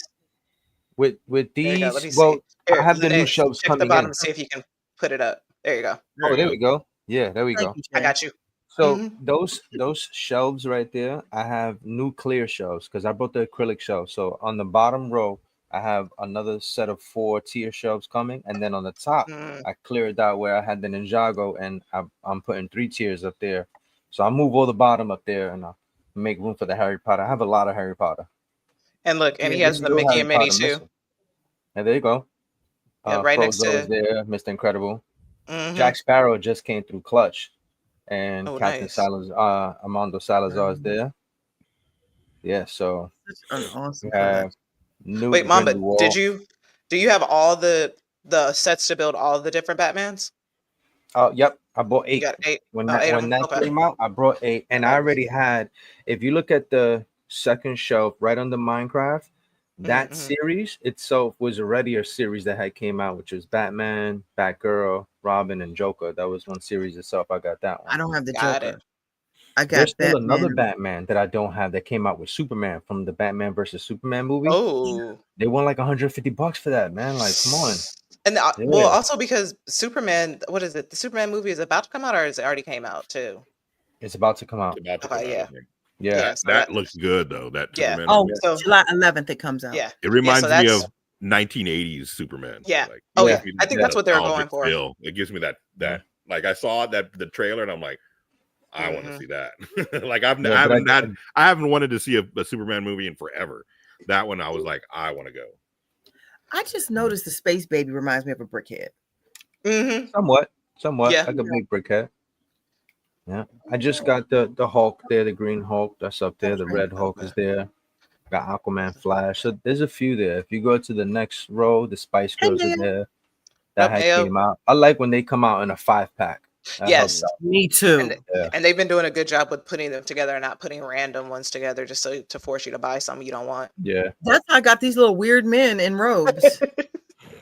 with There you these? go. Let me Well, see. Here, I have the new Lene, shelves check the coming bottom in. to see if you can put it up. There you go. Oh, there we go. Yeah, there we go. Thank you, I Jay. got you. So Mhm. those shelves right there, I have new clear shelves because I brought the acrylic shelves. So on the bottom row, I have another set of 4 tier shelves coming, and then on the top, Mm. I cleared out where I had the Ninjago, and I'm putting 3 tiers up there. So I move all the bottom up there, and I'll make room for the Harry Potter. I have a lot of Harry Potter. And look, and he Yeah, has the Mickey and Minnie too. And there you go. Yeah, right next Frozo is to. there, Mr. Incredible. Mhm. Jack Sparrow just came through Clutch, and Oh, Captain nice. Salazar, Armando Salazar is Mhm. there. Yeah, so Such an awesome we have collection. new. Wait, Mom, but Grindelwald. do you have all the sets to build all the different Batmans? Yep, I bought You 8. got 8. When Oh, that 8 of when them. that Okay. came out, I brought 8, and I already had. If you look at the second shelf right under Minecraft, that Mhm. series itself was already a series that had came out, which was Batman, Batgirl, Robin, and Joker. That was one series itself. I got that one. I don't have the Got Joker. it. I got There's still Batman. another Batman that I don't have that came out with Superman from the Batman versus Superman movie. Oh. They want like $150 for that, man. Like, come on. And Yeah. well, also because Superman, what is it? The Superman movie is about to come out, or is it already came out too? It's about to come out. It's about to Okay, come out, yeah. I think. Yeah. Yeah, so that looks good though. That Yeah. Superman. Oh, movie. So July 11th it comes out. yeah, It reminds so me that's- of 1980s Superman. Yeah. Like, Oh it yeah, gives me I think that that's what they were nostalgic going for. feel. It gives me that like I saw the trailer and I'm like, I want to Mhm. see that. Like I but haven't wanted to see a Superman movie in forever. That one I was like, I want to go. I just noticed the Space Baby reminds me of a brickhead. Mm-hmm. Somewhat Yeah. like a big brickhead. Yeah, I just got the Hulk there, the Green Hulk that's up there. The Red Hulk is there. Got Aquaman, Flash. So there's a few there. If you go to the next row, the Spice Hey Girls are man, there. That Up, had Ayo. came out. I like when they come out in a 5-pack. That helps Yes. out. me too. And Yeah. and they've been doing a good job with putting them together and not putting random ones together just so to force you to buy something you don't want. Yeah. That's how I got these little weird men in robes.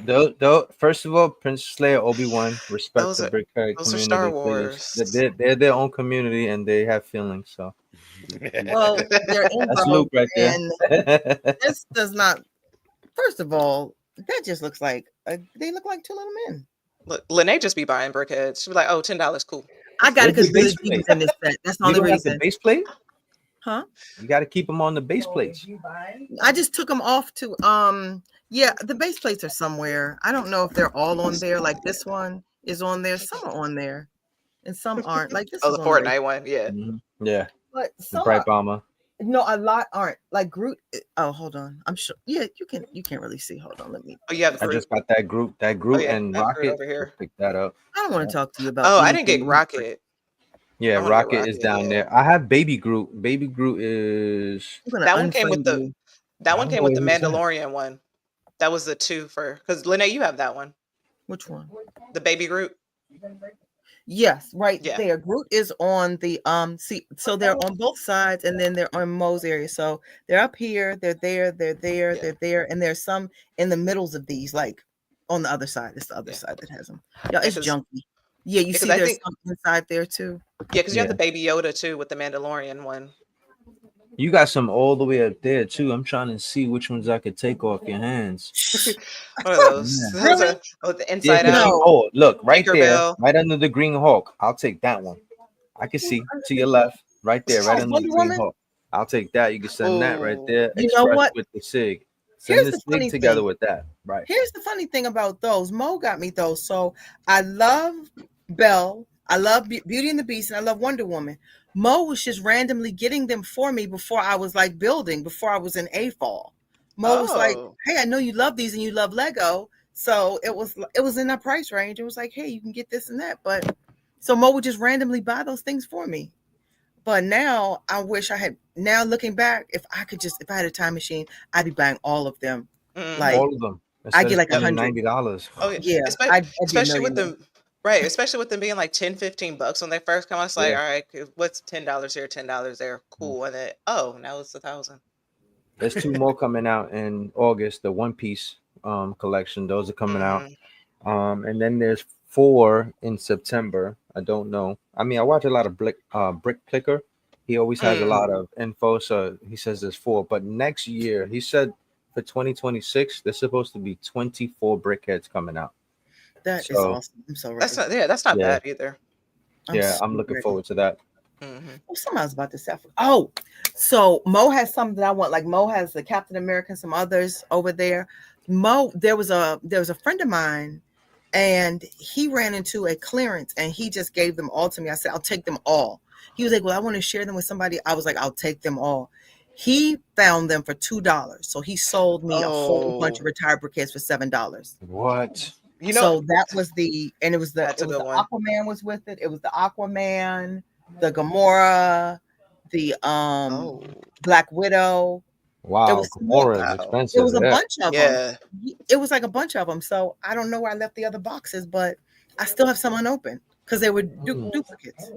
Though, first of all, Princess Leia, Obi-Wan, respect Those the are brickhead those are Star community, please. Wars. They're their own community and they have feelings. So Well, they're in that's Luke robes, right there. and this does not. First of all, that just looks like they look like two little men. Look, Lene just be buying brickheads. She be like, "Oh, $10, cool." I got it Where's because the the base Jeep is plate? in this set. That's the You only don't have the reason. base plate? Huh? You got to keep them on the base plates. I just took them off to yeah, the base plates are somewhere. I don't know if they're all on there. Like this one is on there. Some are on there, and some aren't. Like this Oh, is the on the base, Fortnite one, yeah. Yeah, but the some bright are, bomber. no, a lot aren't. Like Groot. Oh, hold on. I'm sure. Yeah, you can't really see. Hold on. Let me. Oh, you have I Groot. just got that Groot Oh yeah, and I have Groot Rocket. over here. Pick that up. I don't want to talk to you about. Oh, I didn't get anything. Rocket. Yeah, I wanna get Rocket is Rocket, down yeah. there. I have Baby Groot. Baby Groot is. I'm gonna That one came with unfriend the you. that I one don't came know with the where he's at. Mandalorian one. That was the 2 for because Lene, you have that one, Which one? the Baby Groot. Yes, right Yeah. there. Groot is on the see, so they're on both sides and then they're on Mo's area. So they're up here, they're there, they're there, Yeah. they're there, and there's some in the middles of these, like on the other side. It's the other Yeah. side that has them. Yeah, it's 'cause junky. Yeah, you 'cause see I there's think some inside there too. yeah, because you have Yeah. the Baby Yoda too with the Mandalorian one. You got some all the way up there too. I'm trying to see which ones I could take off your hands. What are those? Yeah. Those Really? are the Yeah, Inside 'cause Out. No. oh, look right there, Tinkerbell. right under the Green Hulk. I'll take that one. I can see to your left, right there, right Oh, under the Wonder Green Woman? Hulk. I'll take that. You can send that right Ooh. there. You know Express what? with the SIG. Send Here's the the SIG funny together thing. with that. Right. Here's the funny thing about those. Mo got me those. So I love Belle. I love Beauty and the Beast, and I love Wonder Woman. Mo was just randomly getting them for me before I was like building, before I was in AFAL. Mo was like, Oh. "Hey, I know you love these and you love Lego." So it was in that price range. It was like, "Hey, you can get this and that." But so Mo would just randomly buy those things for me. But now I wish I had. Now looking back, if I had a time machine, I'd be buying all of them. Mhm. Like All of them. I Instead get of like spending $100. $90. Oh yeah. Yeah, I'd be a Especially with millionaire. them, right? Especially with them being like $10-15 when they first come out. It's like, Yeah. all right, what's $10 here, $10 there, cool, and then now it's 1,000. There's 2 more coming out in August. The One Piece collection. Those are coming out. Mhm. And then there's 4 in September. I don't know. I mean, I watch a lot of Brick Clicker. He always has a lot of info, so he says there's 4. But next year, he said for 2026, there's supposed to be 24 brickheads coming out. That is So awesome. I'm so ready. That's not Yeah. bad either. yeah, so I'm looking ready. forward to that. Mhm. Oh, something I was about to say. Oh, so Mo has something that I want. Like Mo has the Captain America and some others over there. Mo, there was a friend of mine, and he ran into a clearance, and he just gave them all to me. I said, "I'll take them all." He was like, "Well, I want to share them with somebody." I was like, "I'll take them all." He found them for $2, so he sold me a whole bunch of Oh, retired briquettes for $7. What? you know, So that was and it was that's a good the one. Aquaman was with it. It was the Aquaman, the Gamora, the Oh, Black Widow. It Wow, was some more. Gamora is wow. It expensive. was a Yeah. bunch of them. Yeah. It was like a bunch of them. So I don't know where I left the other boxes, but I still have some unopened because they were duplicates.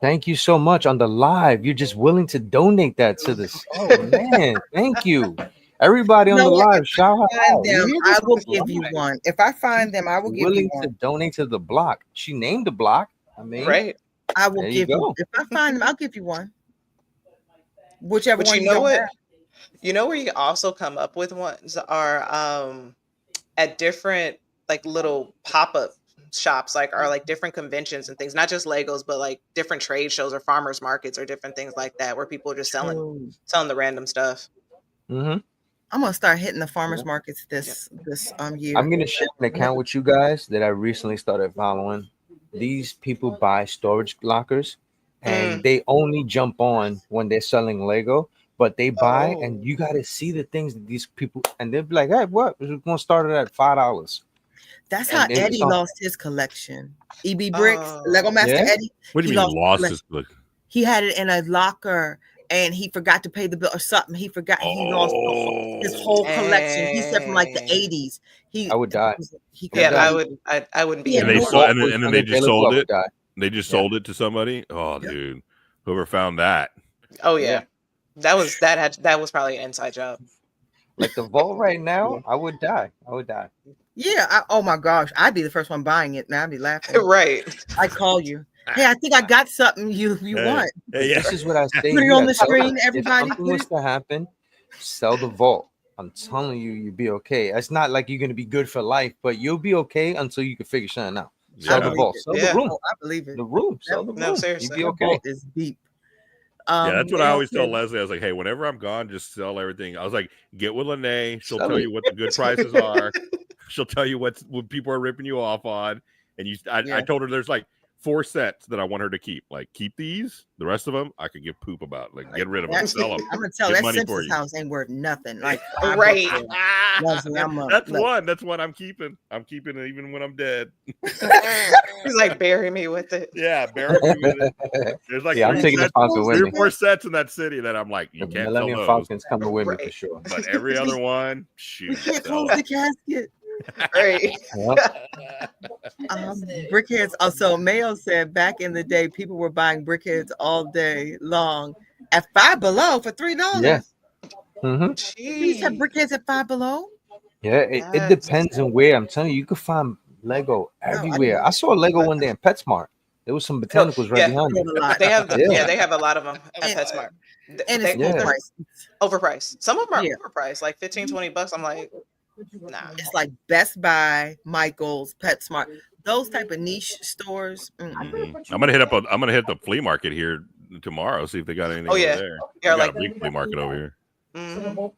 Thank you so much on the live. You're just willing to donate that to this. Oh man, thank you. Everybody You on know the what? live, If shout I find out. You them, hear I this on will this give you live? one. If I find them, I will give you Willing to one. donate to the block. She named the block. I mean, Right. I will there you give you. go. If I find them, I'll give you one. Whichever But one you you know don't what? have. You know where you can also come up with ones are at different like little pop-up shops, like or like different conventions and things, not just Legos, but like different trade shows or farmers markets or different things like that where people are just True. selling the random stuff. Mm-hmm. I'm gonna start hitting the farmers Yeah. markets Yeah. this year. I'm gonna share an account with you guys that I recently started following. These people buy storage lockers, and Mm. they only jump on when they're selling Lego. but they buy, and you got to see the things that these people, and they'll be like, "Hey, what? We're gonna start it at $5." That's how And then Eddie lost his collection. EB Bricks, Lego Oh. Master Yeah? Eddie. What do He you mean lost lost his his? He had it in a locker and he forgot to pay the bill or something. He forgot he lost his whole collection. He said from like the Dang. 80s. I would die. He Yeah, completely- I wouldn't be Yeah, And here they no- sold, anymore. and then they just Unavailable, I sold would it. die. They just Yeah. sold it to somebody. Oh, Yeah. dude, whoever found that. Oh yeah. Yeah. That was probably an inside job. Like the vault right now, I would die. Yeah. Oh my gosh. I'd be the first one buying it. Now I'd be laughing. Right. I'd call you. Hey, I think I got something you want. Hey, yeah. This is what I say. Put it You on the gotta tell screen, them, everybody, If something put was it- to happen, sell the vault. I'm telling you, you'd be okay. It's not like you're gonna be good for life, but you'll be okay until you can figure something out. Sell Yeah. the vault. Sell Yeah. the room. Oh, I believe it. The room. Sell the room. No, seriously. You'd be That okay. vault is deep. Yeah, that's what I Mel always tell said- Leslie. I was like, hey, whenever I'm gone, just sell everything. I was like, get with Lene. She'll Sell tell it. you what the good prices are. She'll tell you what people are ripping you off on. And I Yeah. told her there's like 4 sets that I want her to keep. Like, keep these. The rest of them, I could give poop about. Like, get rid of them. That- Sell them. I'm gonna tell Get that money for Simpsons you. house ain't worth nothing. Like $5 Right. there. Leslie, I'm a- That's look. one. That's one I'm keeping. I'm keeping it even when I'm dead. He's like, bury me with it. Yeah, bury me with it. There's like Yeah, I'm 3 taking the sets, sponsor with 3 or me. 4 sets in that city that I'm like, you The can't sell Millennium those. Falcon's coming with me for Right. sure. But every other one, shoot. Can't sell close it. the casket. Right. Brickheads. Also, Mayo said back in the day, people were buying brickheads all day long at $5 Below for $3. Yeah. Mm-hmm. You said Jeez. brickheads at $5 Below. Yeah, it Yes. depends on where. I'm telling you, you can find Lego everywhere. I saw a Lego one day in PetSmart. There was some botanicals right yeah. behind me. They have Yeah. they have a lot of them at And- PetSmart. And They- it's full Yeah. price. overpriced. Some of them are Yeah. overpriced, like $15-$20. I'm like, nah. It's like Best Buy, Michael's, PetSmart, those type of niche stores. Mhm. I'm gonna hit the flea market here tomorrow. See if they got anything Oh, yeah. over there. Yeah, They got like- a big flea market over here. Mhm.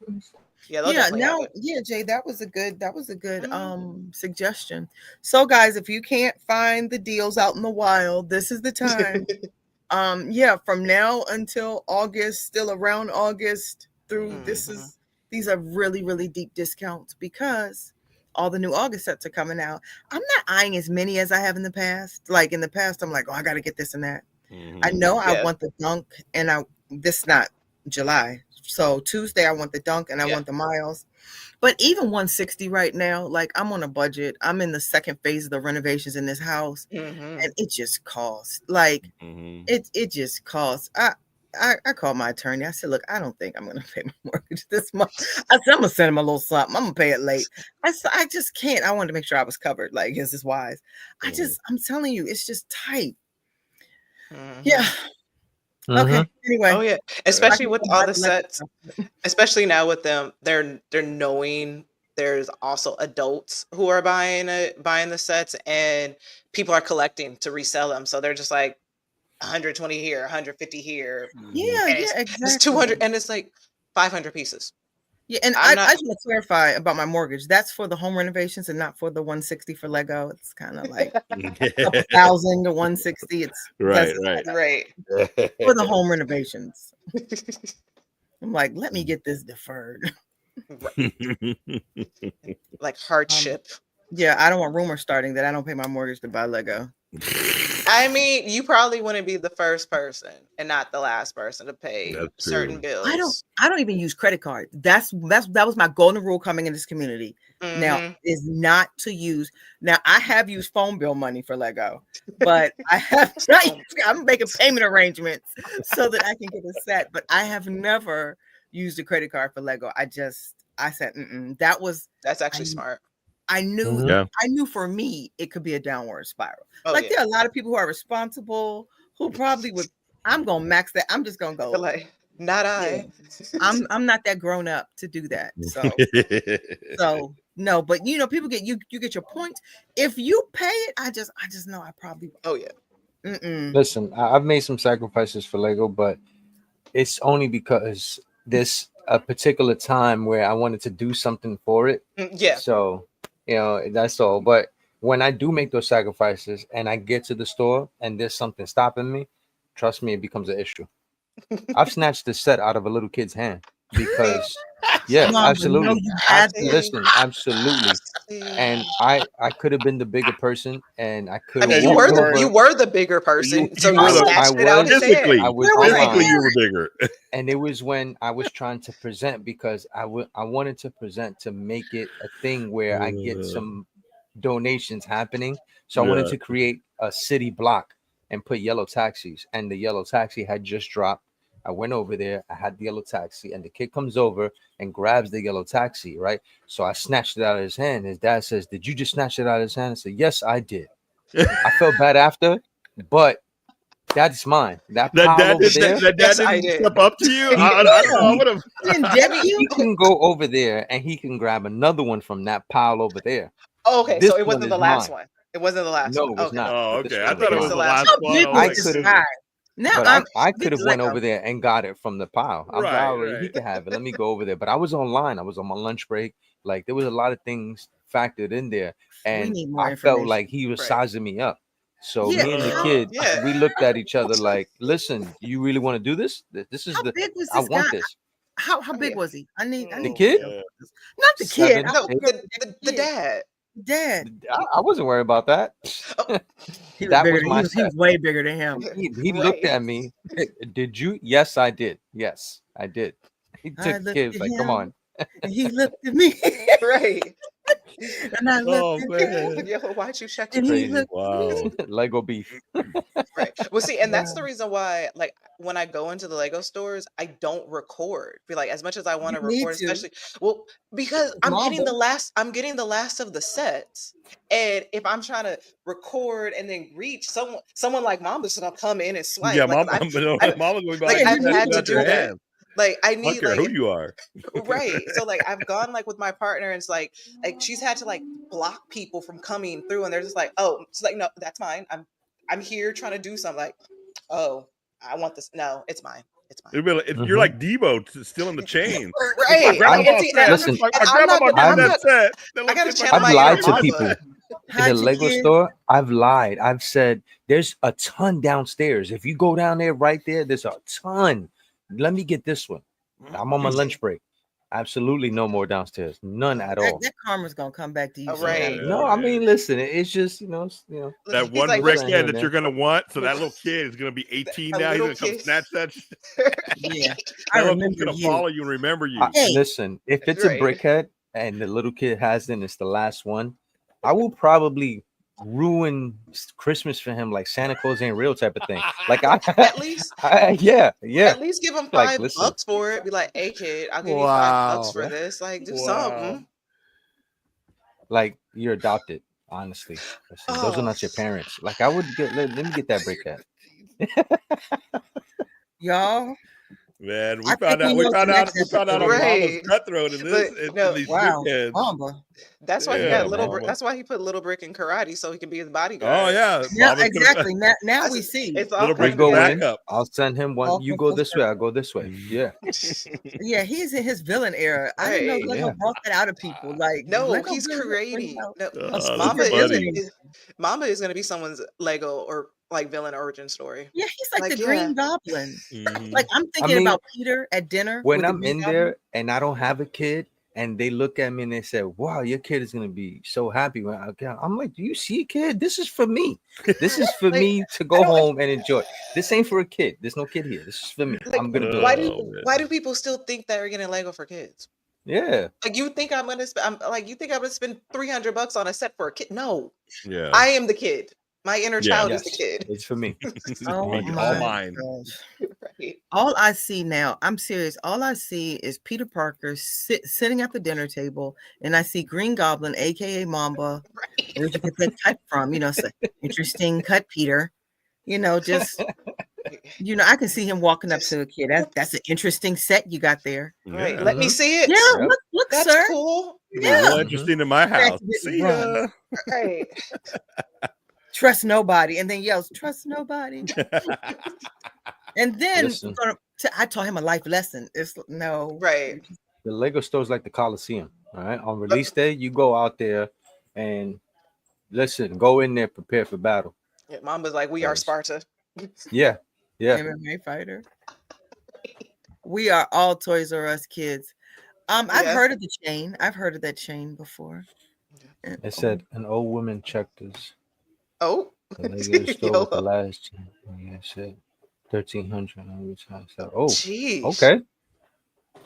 Yeah, they'll Yeah, definitely have no, it. yeah, Jay, that was a good Mhm. suggestion. So guys, if you can't find the deals out in the wild, this is the time. Yeah, from now until August, still around August through these are really, really deep discounts because all the new August sets are coming out. I'm not eyeing as many as I have in the past. Like in the past, I'm like, oh, I gotta get this and that. I know I Yeah. want the dunk, and this not July. So Tuesday I want the dunk and I Yeah. want the miles. But even 160 right now, like I'm on a budget. I'm in the second phase of the renovations in this house, Mhm. and it just costs. Like it just costs. I called my attorney. I said, look, I don't think I'm gonna pay my mortgage this month. I said, I'm gonna send him a little something. I'm gonna pay it late. I said, I just can't. I wanted to make sure I was covered. Like, is this wise? I'm telling you, it's just tight. Mhm. Yeah. Okay. Anyway. Oh yeah, especially with all the Like- sets, especially now with them, they're knowing there's also adults who are buying the sets, and people are collecting to resell them. So they're just like 120 here, 150 here, Yeah, and yeah, it's exactly. 200, and it's like 500 pieces. Yeah, and I'm I not- just want to clarify about my mortgage. That's for the home renovations and not for the 160 for Lego. It's kind of like a couple thousand to 160. It's Right, that's Right. for the home renovations. I'm like, let me get this deferred. Like hardship. Yeah, I don't want rumors starting that I don't pay my mortgage to buy Lego. I mean, you probably wouldn't be the first person and not the last person to pay That's certain true. bills. I don't even use credit card. That was my golden rule coming in this community. Now Mhm. is not to use. Now I have used phone bill money for Lego, but I have not. I'm making payment arrangements so that I can get a set. But I have never used a credit card for Lego. I said, that was. That's actually smart. I knew. Mhm. Yeah. I knew for me it could be a downward spiral. Oh, like yeah. there are a lot of people who are responsible who probably would. I'm gonna max that. I'm just gonna go. But like, not I. I'm not that grown up to do that. So no, but people get you get your points. If you pay it, I just know I probably Oh yeah. Listen, I've made some sacrifices for Lego, but it's only because there's a particular time where I wanted to do something for it. Yeah. So, that's all. But when I do make those sacrifices and I get to the store and there's something stopping me, trust me, it becomes an issue. I've snatched the set out of a little kid's hand because, yeah, Mom, but no, absolutely. you have to. Listen, absolutely. And I could have been the bigger person, and I could I have mean, And you walked were the over. you were the bigger person, so you you were the I snatched it out was his hand. physically, I was Where was online, physically you were bigger. and it was when I was trying to present because I wanted to present to make it a thing where I get some donations happening. So I wanted Yeah. to create a city block and put yellow taxis, and the yellow taxi had just dropped. I went over there, I had the yellow taxi, and the kid comes over and grabs the yellow taxi, right? So I snatched it out of his hand. His dad says, "Did you just snatch it out of his hand?" I said, "Yes, I did." I felt bad after, but that's mine. That pile over there, That dad Yes, I didn't did. step up to you. He- I know. I would have. He didn't I dip mean, you. he can go over there and he can grab another one from that pile over there. oh, okay, This so it one wasn't is the last mine. one. It wasn't the last No, one. it was Okay, not. Oh, But this okay. one I was thought it it was was mine. the the last last How one. one. big I was was I like, this could have, guy? Now but I'm I with could have the went Lego. over there and got it from the pile. I'm right, already, he right. could have it. Let me go over there. But I was online. I was on my lunch break. Like there was a lot of things factored in there, We and need more I felt information. like he was Right. sizing me up. So Yeah, me and the how kid, Yeah. we looked at each other like, "Listen, do you really want to do this? This is how the big was I this guy? want this." How Oh, big yeah. was he? I The need kid, details. Not the kid. 7, I No, 8. the the kid. dad. Dad. I wasn't worried about that. Oh, He was That bigger was than my he set. was way bigger than him. He looked right. at me. Did you? Yes, I did. Yes, I did. He I took the looked kid. Was at like, come him on. and he looked at me. Right. And I looked Oh at him man. Yo, why'd you check and me? he Crazy. looked at Wow. me. Lego beef. Right. Well, see, and that's Wow. the reason why, like, when I go into the Lego stores, I don't record. Be like, as much as I want You to need record, to. especially, well, because Mamba. I'm getting the last of the sets. And if I'm trying to record and then reach someone like Mama's gonna come in and swipe. Yeah, Like, mama, I've, mama going to be Yeah, like, you get I've that need had shit to out your do to. that. hand. Like, I I don't need care like who if you are. right. So like I've gone like with my partner and it's like she's had to like block people from coming through and they're just like, oh, it's like, no, that's mine. I'm here trying to do something. Like, oh, I want this. No, it's mine. It's mine. It'd be like, you're Mhm. like Debo still in the chain. It's my Right. I've And grandmama see, set. listen. My I'm not grandmama gonna gave me I've that set. That I little gotta kid might channel I've be my like, inner lied "Here's to my mama. people set." in the Hide your Lego kids. store. I've lied. I've said there's a ton downstairs. If you go down there right there, there's a ton. Let me get this one. I'm on my lunch break. Absolutely no more downstairs. None at all. That karma's gonna come back to you Oh, some kind right. of No, way. I mean, listen, it's just That He's one like, little what's brickhead something here that and you're there. gonna want. So that little kid is gonna be 18 a now. He's little gonna come kid? snatch that. Yeah, I That little kid's remember gonna you. follow you and remember you. Hey, Listen, if it's a Right. brickhead and the little kid has it and it's the last one, I will probably ruin Christmas for him, like Santa Claus ain't real type of thing. Like At least yeah. at least give him Like, $5 listen, for it. Be like, hey kid, I'll give you $5 Wow. for yeah, this. Like, do Wow. something. like you're adopted. Honestly, listen, those are Oh, not your parents. Like I would get. Let me get that brickhead. y'all. Man, I think we know what the next we found out our episode is. mama's right. cutthroat in But in no, these Wow, brickheads. Mamba. that's why he Yeah, got Damn, little. man. That's why he put Little Brick in karate so he can be his Oh bodyguard. yeah, Now, mama could have exactly. Now we see. It's all little We brick coming the go together. in. backup. I'll send him one. All You come go full this way. circle. I go this way. Yeah, Yeah, he's in his villain era. I didn't know Right. Lego yeah. brought that out of people. Like No, Lego he's really brings creating. out No, a Oh, Mamba that's super is, funny. villain. Mamba is gonna be someone's Lego or like villain origin story. Yeah, he's like Like, the yeah. Green Goblin. Mhm. Like I'm I thinking mean, about Peter at dinner when with the I'm Green in Goblin. there and I don't have a kid, and they look at me and they say, "Wow, your kid is gonna be so happy." When I'm like, "Do you see a kid? This is for me. This is for Like, me to I go don't home and enjoy. This ain't for a kid. There's no kid here. This is for me. like. I'm gonna build Why this." do Oh, man. why do people still think that we're getting Lego for kids? Yeah, Like you think I'm gonna spend? I'm like you think I'm gonna spend $300 on a set for a kid? No, Yeah. I am the kid. My inner Yeah. child is the yes, kid. it's for me. Oh All 100%. my mine. gosh. Right. All I see now, I'm serious. All I see is Peter Parker sitting at the dinner table, and I see Green Goblin, aka Mamba. Right. Where'd you get that cut from? It's an interesting cut, Peter. Just I can see him walking up Just to a kid. That's an interesting set you got there. right. Yeah. Let me Mhm. see it. Yeah, Yep. look, That's sir. cool. It'll be Yeah. real Mhm. interesting in my house. Didn't See run. ya. Right. Trust nobody, and then yells, "Trust nobody." And then Listen, I taught him a life lesson. It's no, Right. the Lego store is like the Coliseum. All right, on release day, you go out there and listen. Go in there prepared for battle. Yeah, Mamba's like, we are Yes. Sparta. Yeah, yeah. MMA fighter. We are all Toys R Us kids. I've Yeah. heard of the chain. I've heard of that chain before. It said an old woman checked us. Oh, The Lego store with the yo, last chain. Yeah, it said 1,300 on each side. So, oh, jeez. okay.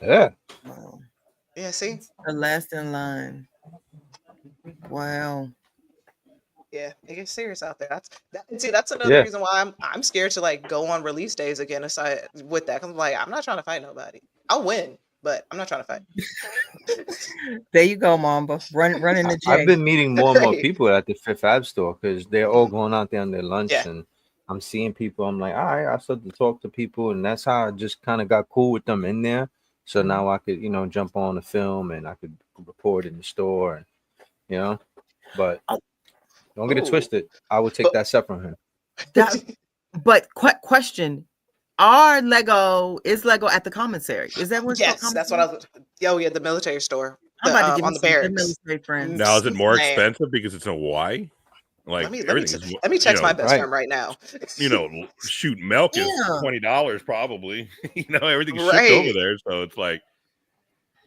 Yeah. Wow. Yeah, see, The last in line. Wow. yeah, it gets serious out there. That's another Yeah. reason why I'm scared to like go on release days again. Aside with that, 'cause I'm like, I'm not trying to fight nobody. I'll win, but I'm not trying to fight. There you go, Mamba. Run in the I've J. been meeting more and more Right. people at the Fifth Ave store because they're all going out there on their lunch, Yeah. and I'm seeing people. I'm like, all right, I started to talk to people, and that's how I just kind of got cool with them in there. So now I could, jump on the film and I could report in the store, and but don't get it Ooh. twisted. I would take that stuff from him. But question: is Lego at the commissary? Is that what's Yes, called? that's what I was. Oh yeah, the military store. I'm about to give On me the some good barracks. military friends. Now, is it more Same. expensive because it's in Hawaii? Like Let me everything is, let me text my best right. friend right now. Shoot, milk is Yeah. $20 probably. Everything's shipped Right. over there, so it's like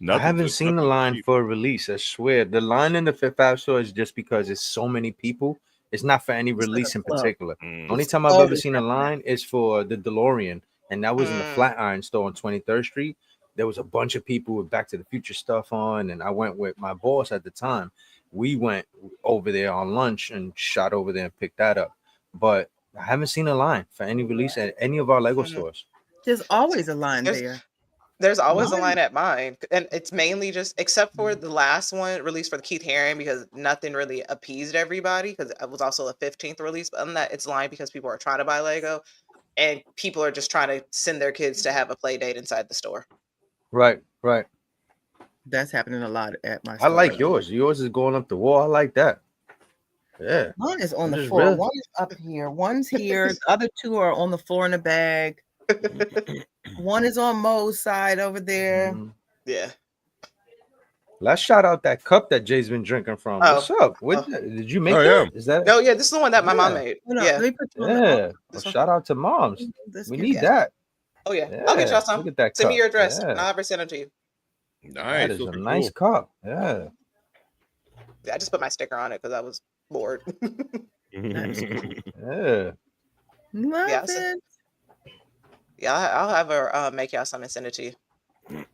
I haven't seen the nothing's line cheap. for a release. I swear, the line in the Fifth Ave store is just because it's so many people. It's not for any It's like release a in club. particular. Mm. Only time I've ever seen a line is for the DeLorean, and that was in the Flatiron store on 23rd Street. There was a bunch of people with Back to the Future stuff on, and I went with my boss at the time. We went over there on lunch and shot over there and picked that up. But I haven't seen a line for any release at any of our Lego stores. There's always a line there. There's always a Mine- line at mine, and it's mainly just except for the last one released for the Keith Haring because nothing really appeased everybody because it was also a 15th release. But other than that, it's line because people are trying to buy Lego, and people are just trying to send their kids to have a play date inside the store. Right, right. That's happening a lot at my I store. like yours. Yours is going up the wall. I like that. Yeah. Mine is on I'm the just floor. real- One is up here. One's here. The other two are on the floor in the bag. One is on Mo's side over there. Mhm. Yeah. Let's shout out that cup that Jay's been drinking from. What's up? Did you make Oh, that? yeah. Is that? No, yeah, this is the one that my mom Yeah. made. Hold on, Yeah. let me put you on Yeah. the, Well, This one? shout out to moms. this We gift. need that. Oh yeah. Yeah. I'll get y'all some. Look at that Send me cup. your address, Yeah. and I'll ever send them to you. Nice. That is a Those are nice cool. cup. Yeah. Yeah, I just put my sticker on it because I was bored. Yeah. Love Yeah, so- it. Yeah, I'll have her make y'all some and send it to you.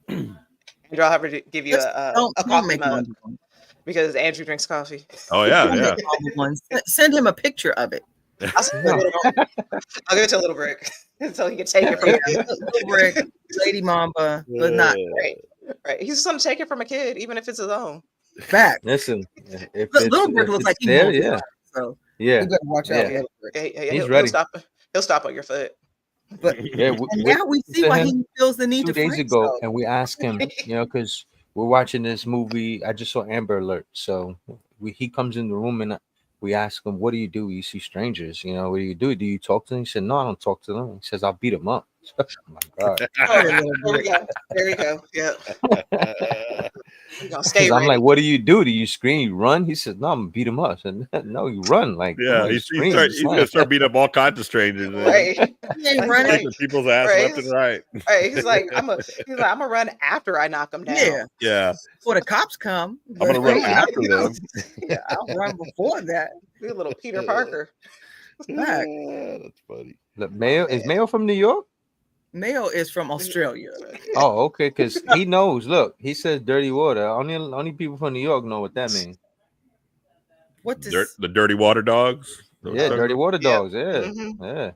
Andrew, I'll have her give you a Don't coffee make mug Mamba one. because Andrew drinks coffee. Oh yeah, Don't yeah. make Mamba one. Send him a picture of it. I'll send it to I'll give it to Little Brick so he can take it from Yeah, Little Brick, Lady Mamba, but not right. He's just gonna take it from a kid, even if it's his own. back. Listen, if Little Brick if looks like he there, wants yeah, it, so yeah, you better watch out. Yeah. Little Brick. He's He's he'll ready. He'll stop on your foot. But yeah. and now we see why he feels the need 2 to days fight. ago, So. and we asked him, because we're watching this movie. I just saw Amber Alert, so he comes in the room and we ask him, "What do you do when you see strangers? What do you do? Do you talk to them?" He said, "No, I don't talk to them." He says, "I'll beat them up." Oh my God! There we go. There we go. Yeah. You're gonna stay Because I'm ready. like, "What do you do? Do you scream? You run?" He said, "No, I'm gonna beat him up." I said, "No, you run." Like, Yeah, you he's scream, gonna start beating up all kinds of strangers. Man. Right. He ain't Like, running. Kicking people's ass Right. left and right. Right. He's like, I'm gonna run after I knock him down. Yeah, Yeah, before the cops come. I'm gonna run Right. after them. Yeah, I'll run before that. Be a little Peter Parker. Back. That's funny. Look, Mayo is Mayo from New York? Mayo is from Australia. Oh, okay, because he knows. Look, he says dirty water. Only people from New York know what that means. What does The dirty water dogs. Yeah, dirty water Yeah. dogs. Yeah, Mhm. yeah.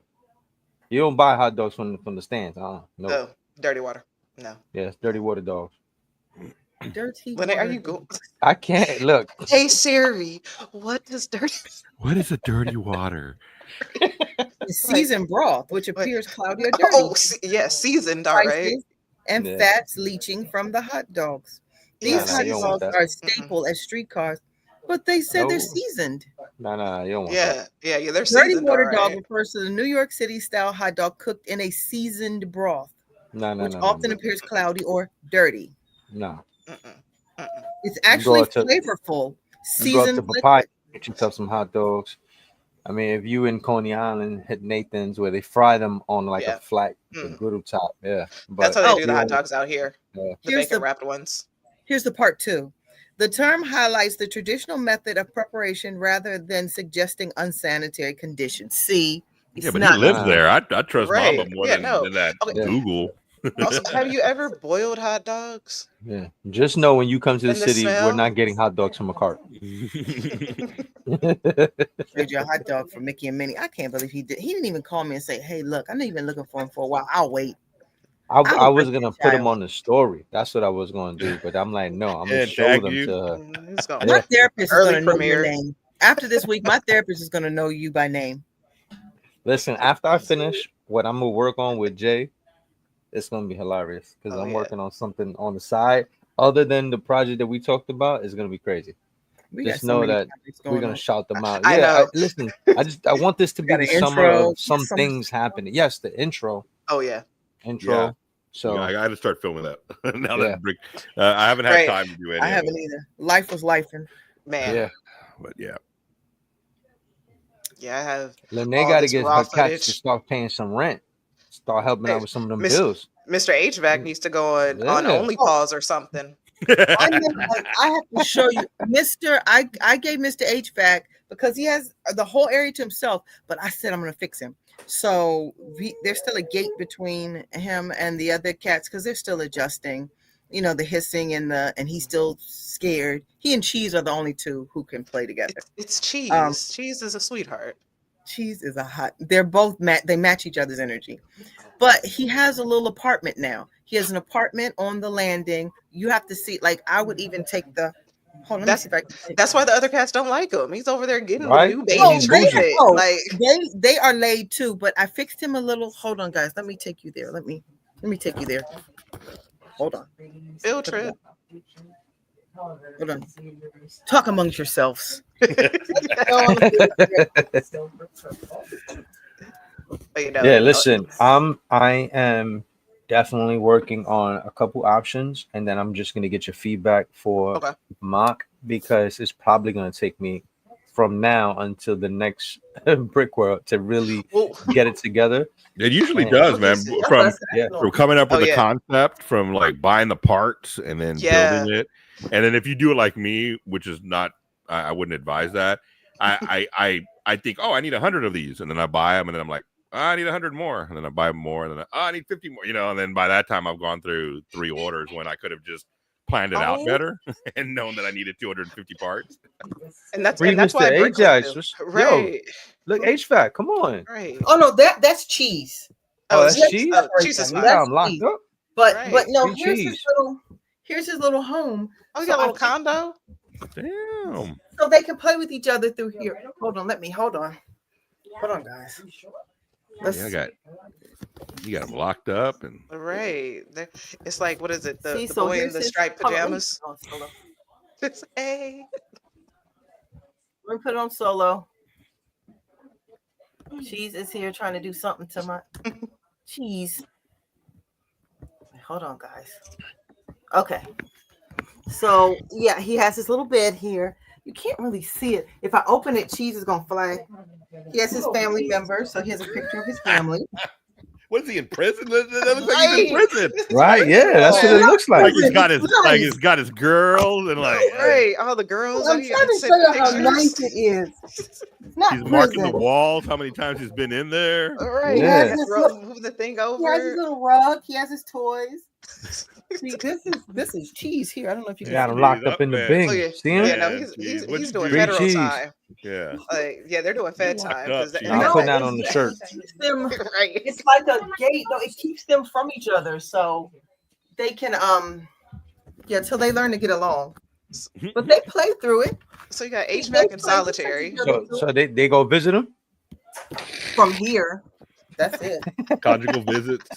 You don't buy hot dogs from the stands, huh? No. Oh, dirty water. No. Yeah, it's dirty water dogs. dirty? Lene, are water you go? I can't look. Hey Siri, what does dirty? What is a dirty water? is seasoned broth, which appears cloudy or dirty. Oh, yeah, seasoned. All right. Spices and Yeah. fats leaching from the hot dogs. These Nah, hot you don't want dogs that. are a staple at streetcars, but they said they're No. seasoned. Nah, you don't want that. Yeah. They're Dirty seasoned. water all dog right. refers to the New York City style hot dog cooked in a seasoned broth, No, which often appears cloudy or dirty. No. Mm-mm. It's actually out to- flavorful. You go up to Seasoned Papaya, get yourself some hot dogs. I mean, if you in Coney Island, hit Nathan's where they fry them on like Yeah. a flat Mm. griddle top. Yeah, That's but how they do the yeah, hot dogs out here. yeah. The Here's bacon the- wrapped ones. Here's the part 2. The term highlights the traditional method of preparation rather than suggesting unsanitary conditions. See, it's Yeah, but not. he lives there. I trust Right. Mama more Yeah, than, no. than that Okay. Yeah. Google. Also, have you ever boiled hot dogs? Yeah. Just know when you come to the And the city, we're smell? not getting hot dogs from a cart. Trade you a hot dog for Mickey and Minnie. I can't believe he did. He didn't even call me and say, "Hey, look, I know you've been looking for him for a while. I'll wait." I was break gonna that put him child. on the story. That's what I was gonna do, but I'm like, no, I'm Yeah, gonna show tag them you. to her. It's gonna- My therapist is Early going to know your premiere. name. After this week, my therapist is going to know you by name. Listen, after I finish what I'm gonna work on with Jay, it's gonna be hilarious because Oh, I'm yeah. working on something on the side other than the project that we talked about. It's gonna be crazy. We Just got so know many that topics we're going gonna on. shout them out. I Yeah, know. listen, I want this to be got the an summer intro, of some some- things happening. Yes, the intro. Oh yeah. Yeah. So I got to start filming that now. Yeah. That Brick, I haven't had Right. time to do any. I of it, haven't either. Life was lifing. Man. yeah, but yeah. Yeah, I have Lene all got to this get raw her cats to footage. start paying some rent. Start helping out Hey, with some of them Miss- bills. Mr. HVAC needs to go on Yeah. Only Pause or something. I have to show you, Mr. I gave Mr. HVAC because he has the whole area to himself, but I said I'm going to fix him. So there's still a gate between him and the other cats because they're still adjusting. You know, the hissing and he's still scared. He and Cheese are the only two who can play together. It's Cheese. Cheese is a sweetheart. Cheese is a hot. They're both they match each other's energy. But he has a little apartment now. He has an apartment on the landing. You have to see. Like I would even take the. Hold on, let me see if I can. That's why the other cats don't like him. He's over there getting Right? the new baby Oh, they- treatment. oh, Like they are laid too. But I fixed him a little. Hold on, guys. Let me take you there. Let me take you there. Hold on. field trip. Hold on. Talk amongst yourselves. But, you know, Yeah, listen, I am definitely working on a couple options, and then I'm just gonna get your feedback for Okay. mock because it's probably gonna take me from now until the next Brick World to really Well, get it together. It usually Man. does, man. From Yeah. coming up with Oh, the yeah. concept, from like buying the parts and then Yeah. building it, and then if you do it like me, which is not, I wouldn't advise that. I think, oh, I need 100 of these, and then I buy them, and then I'm like, oh, I need 100 more, and then I buy more, and then I need 50 more, and then by that time I've gone through 3 orders when I could have just planned it out Oh. better and known that I needed 250 parts. and that's Free why Mr. Brick Ajax. World What's- too. yo. Right. Look, HVAC, come on. Right. Oh no, that's Cheese. Oh, that's let's cheese? separate Cheese is them. You fine. got That's him locked Cheese. up. But Right. no, Free here's cheese. his little home. Oh, you So got a I little think- condo? Damn. So they can play with each other through here. Hold on, hold on, guys. Let's Yeah, you got them locked up, and Right. It's like, what is it? The, see. the So boy in here's the his- striped hold on, let me pajamas? put it on solo. Hey. Let me put it on solo. Cheese is here trying to do something to my Cheese. Hold on, guys. Okay. So yeah, he has his little bed here. You can't really see it. If I open it, Cheese is gonna fly. He has his family members, so he has a picture of his family. what is he in prison? That looks like he's in Right. prison. Right? Yeah, that's what it looks Like like. he's got his girl and like Right. All the girls I'm that trying he to sent show you how pictures. nice it is. It's not he's marking the prison. walls. How many times he's been in there? All right. Yeah. Just move the thing He has his over. little rug. He has his toys. See, this is Cheese here. I don't know if you You can got him see. locked up in the Man. Bing. Oh, yeah. See him? Yeah, no, Yeah, he's geez. What'd he's you doing do? federal Free cheese. time. Yeah. Yeah, they're doing Fed Locked time up, because geez. I'm No, putting that it's- on the shirt. it keeps them- right. It's like a gate. No, it keeps them from each other, so they can till they learn to get along. But they play through it So you got They HVAC play and solitary. So they go visit him? from here. That's it. Conjugal visits.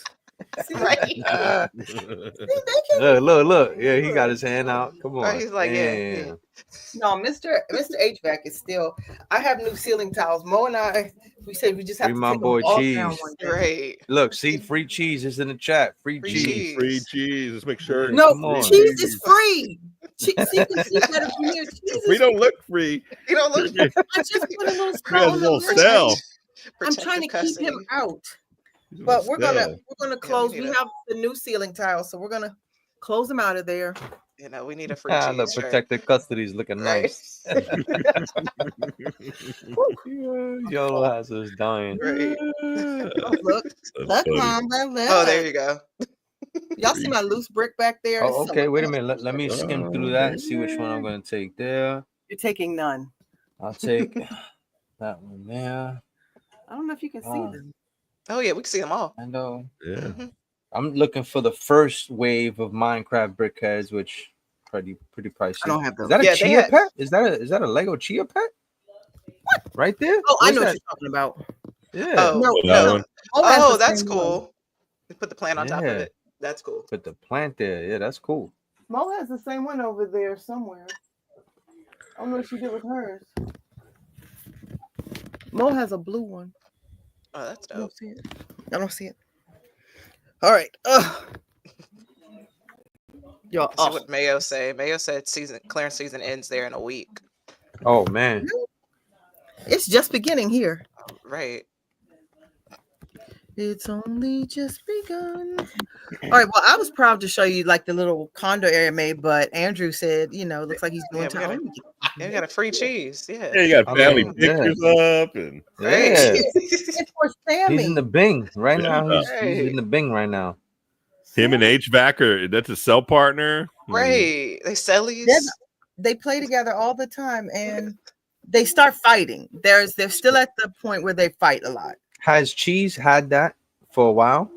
See, Right. see, they can. Look. Yeah, he got his hand out. Come on. Right, he's like, yeah. Damn. No, Mr. HVAC is still. I have new ceiling tiles. Mo and I, we said we just have Free to my take boy them all Cheese. down one day. Right. Look, see, free cheese is in the chat. Free Free cheese. cheese. Free cheese. Let's make sure. No, Come on. cheese is free. See, she better be here. We don't look free. You don't look. I just put a little We spot got a on the little lid. cell. I'm trying to keep him custody. out. He's a But little we're gonna cell. close. need We a- have the new ceiling tile, so we're gonna close them out of there. You know, we need a free Ah, the cheese shirt. protected custody is looking Right. nice. Yo, ass is dying. Right. Oh, look, That's funny. Mom, look. Oh, there you go. Y'all see my loose brick back there? Oh, It's so okay. Wait a nice. minute. Let me skim through that and see which one I'm going to take there. You're taking none. I'll take that one there. I don't know if you can see Ah. them. Oh yeah, we can see them all. I know. Yeah. Mhm. I'm looking for the first wave of Minecraft brickheads, which pretty pricey. I don't have Is those. that a Yeah, they chia had- pet? Is that a Lego chia pet? What? Right there? Oh, I Where's know what that? you're talking about. Yeah. Oh No, that no. one? has Oh, the that's same one. cool. We put the plant on top of Yeah. it. That's cool. Put the plant there. Yeah, that's cool. Mo has the same one over there somewhere. I don't know what she did with hers. Mo has a blue one. Oh, that's I dope. don't see it. I don't see it. All right. Y'all. See what Mayo say. Mayo said Clearance season ends there in a week. Oh man. It's just beginning here. Right. It's only just begun. All right. Well, I was proud to show you like the little condo area made, but Andrew said, looks like he's doing Yeah, we gotta- time. Yeah, we got a free cheese. Yeah. Yeah, you got I family mean, yeah. pictures up and Right. Yeah. It's for Sammy. He's in the Bing right now. Yeah. He's Right. in the Bing right now. him and HVAC are that's his cell partner. Right. They sell these. They play together all the time, and they start fighting. They're still at the point where they fight a lot. Has Cheese had that for a while?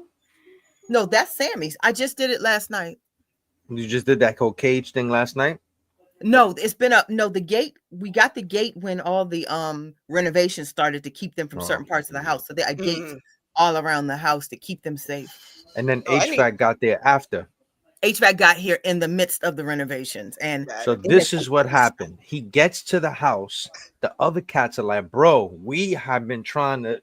No, that's Sammy's. I just did it last night. You just did that whole cage thing last night? No, it's been up. No, the gate. We got the gate when all the renovations started to keep them from certain parts of the house. So there are gates all around the house to keep them safe. And then Oh, HVAC got there after. HVAC got here in the midst of the renovations, and So this is what happened. He gets to the house. The other cats are like, bro, we have been trying to.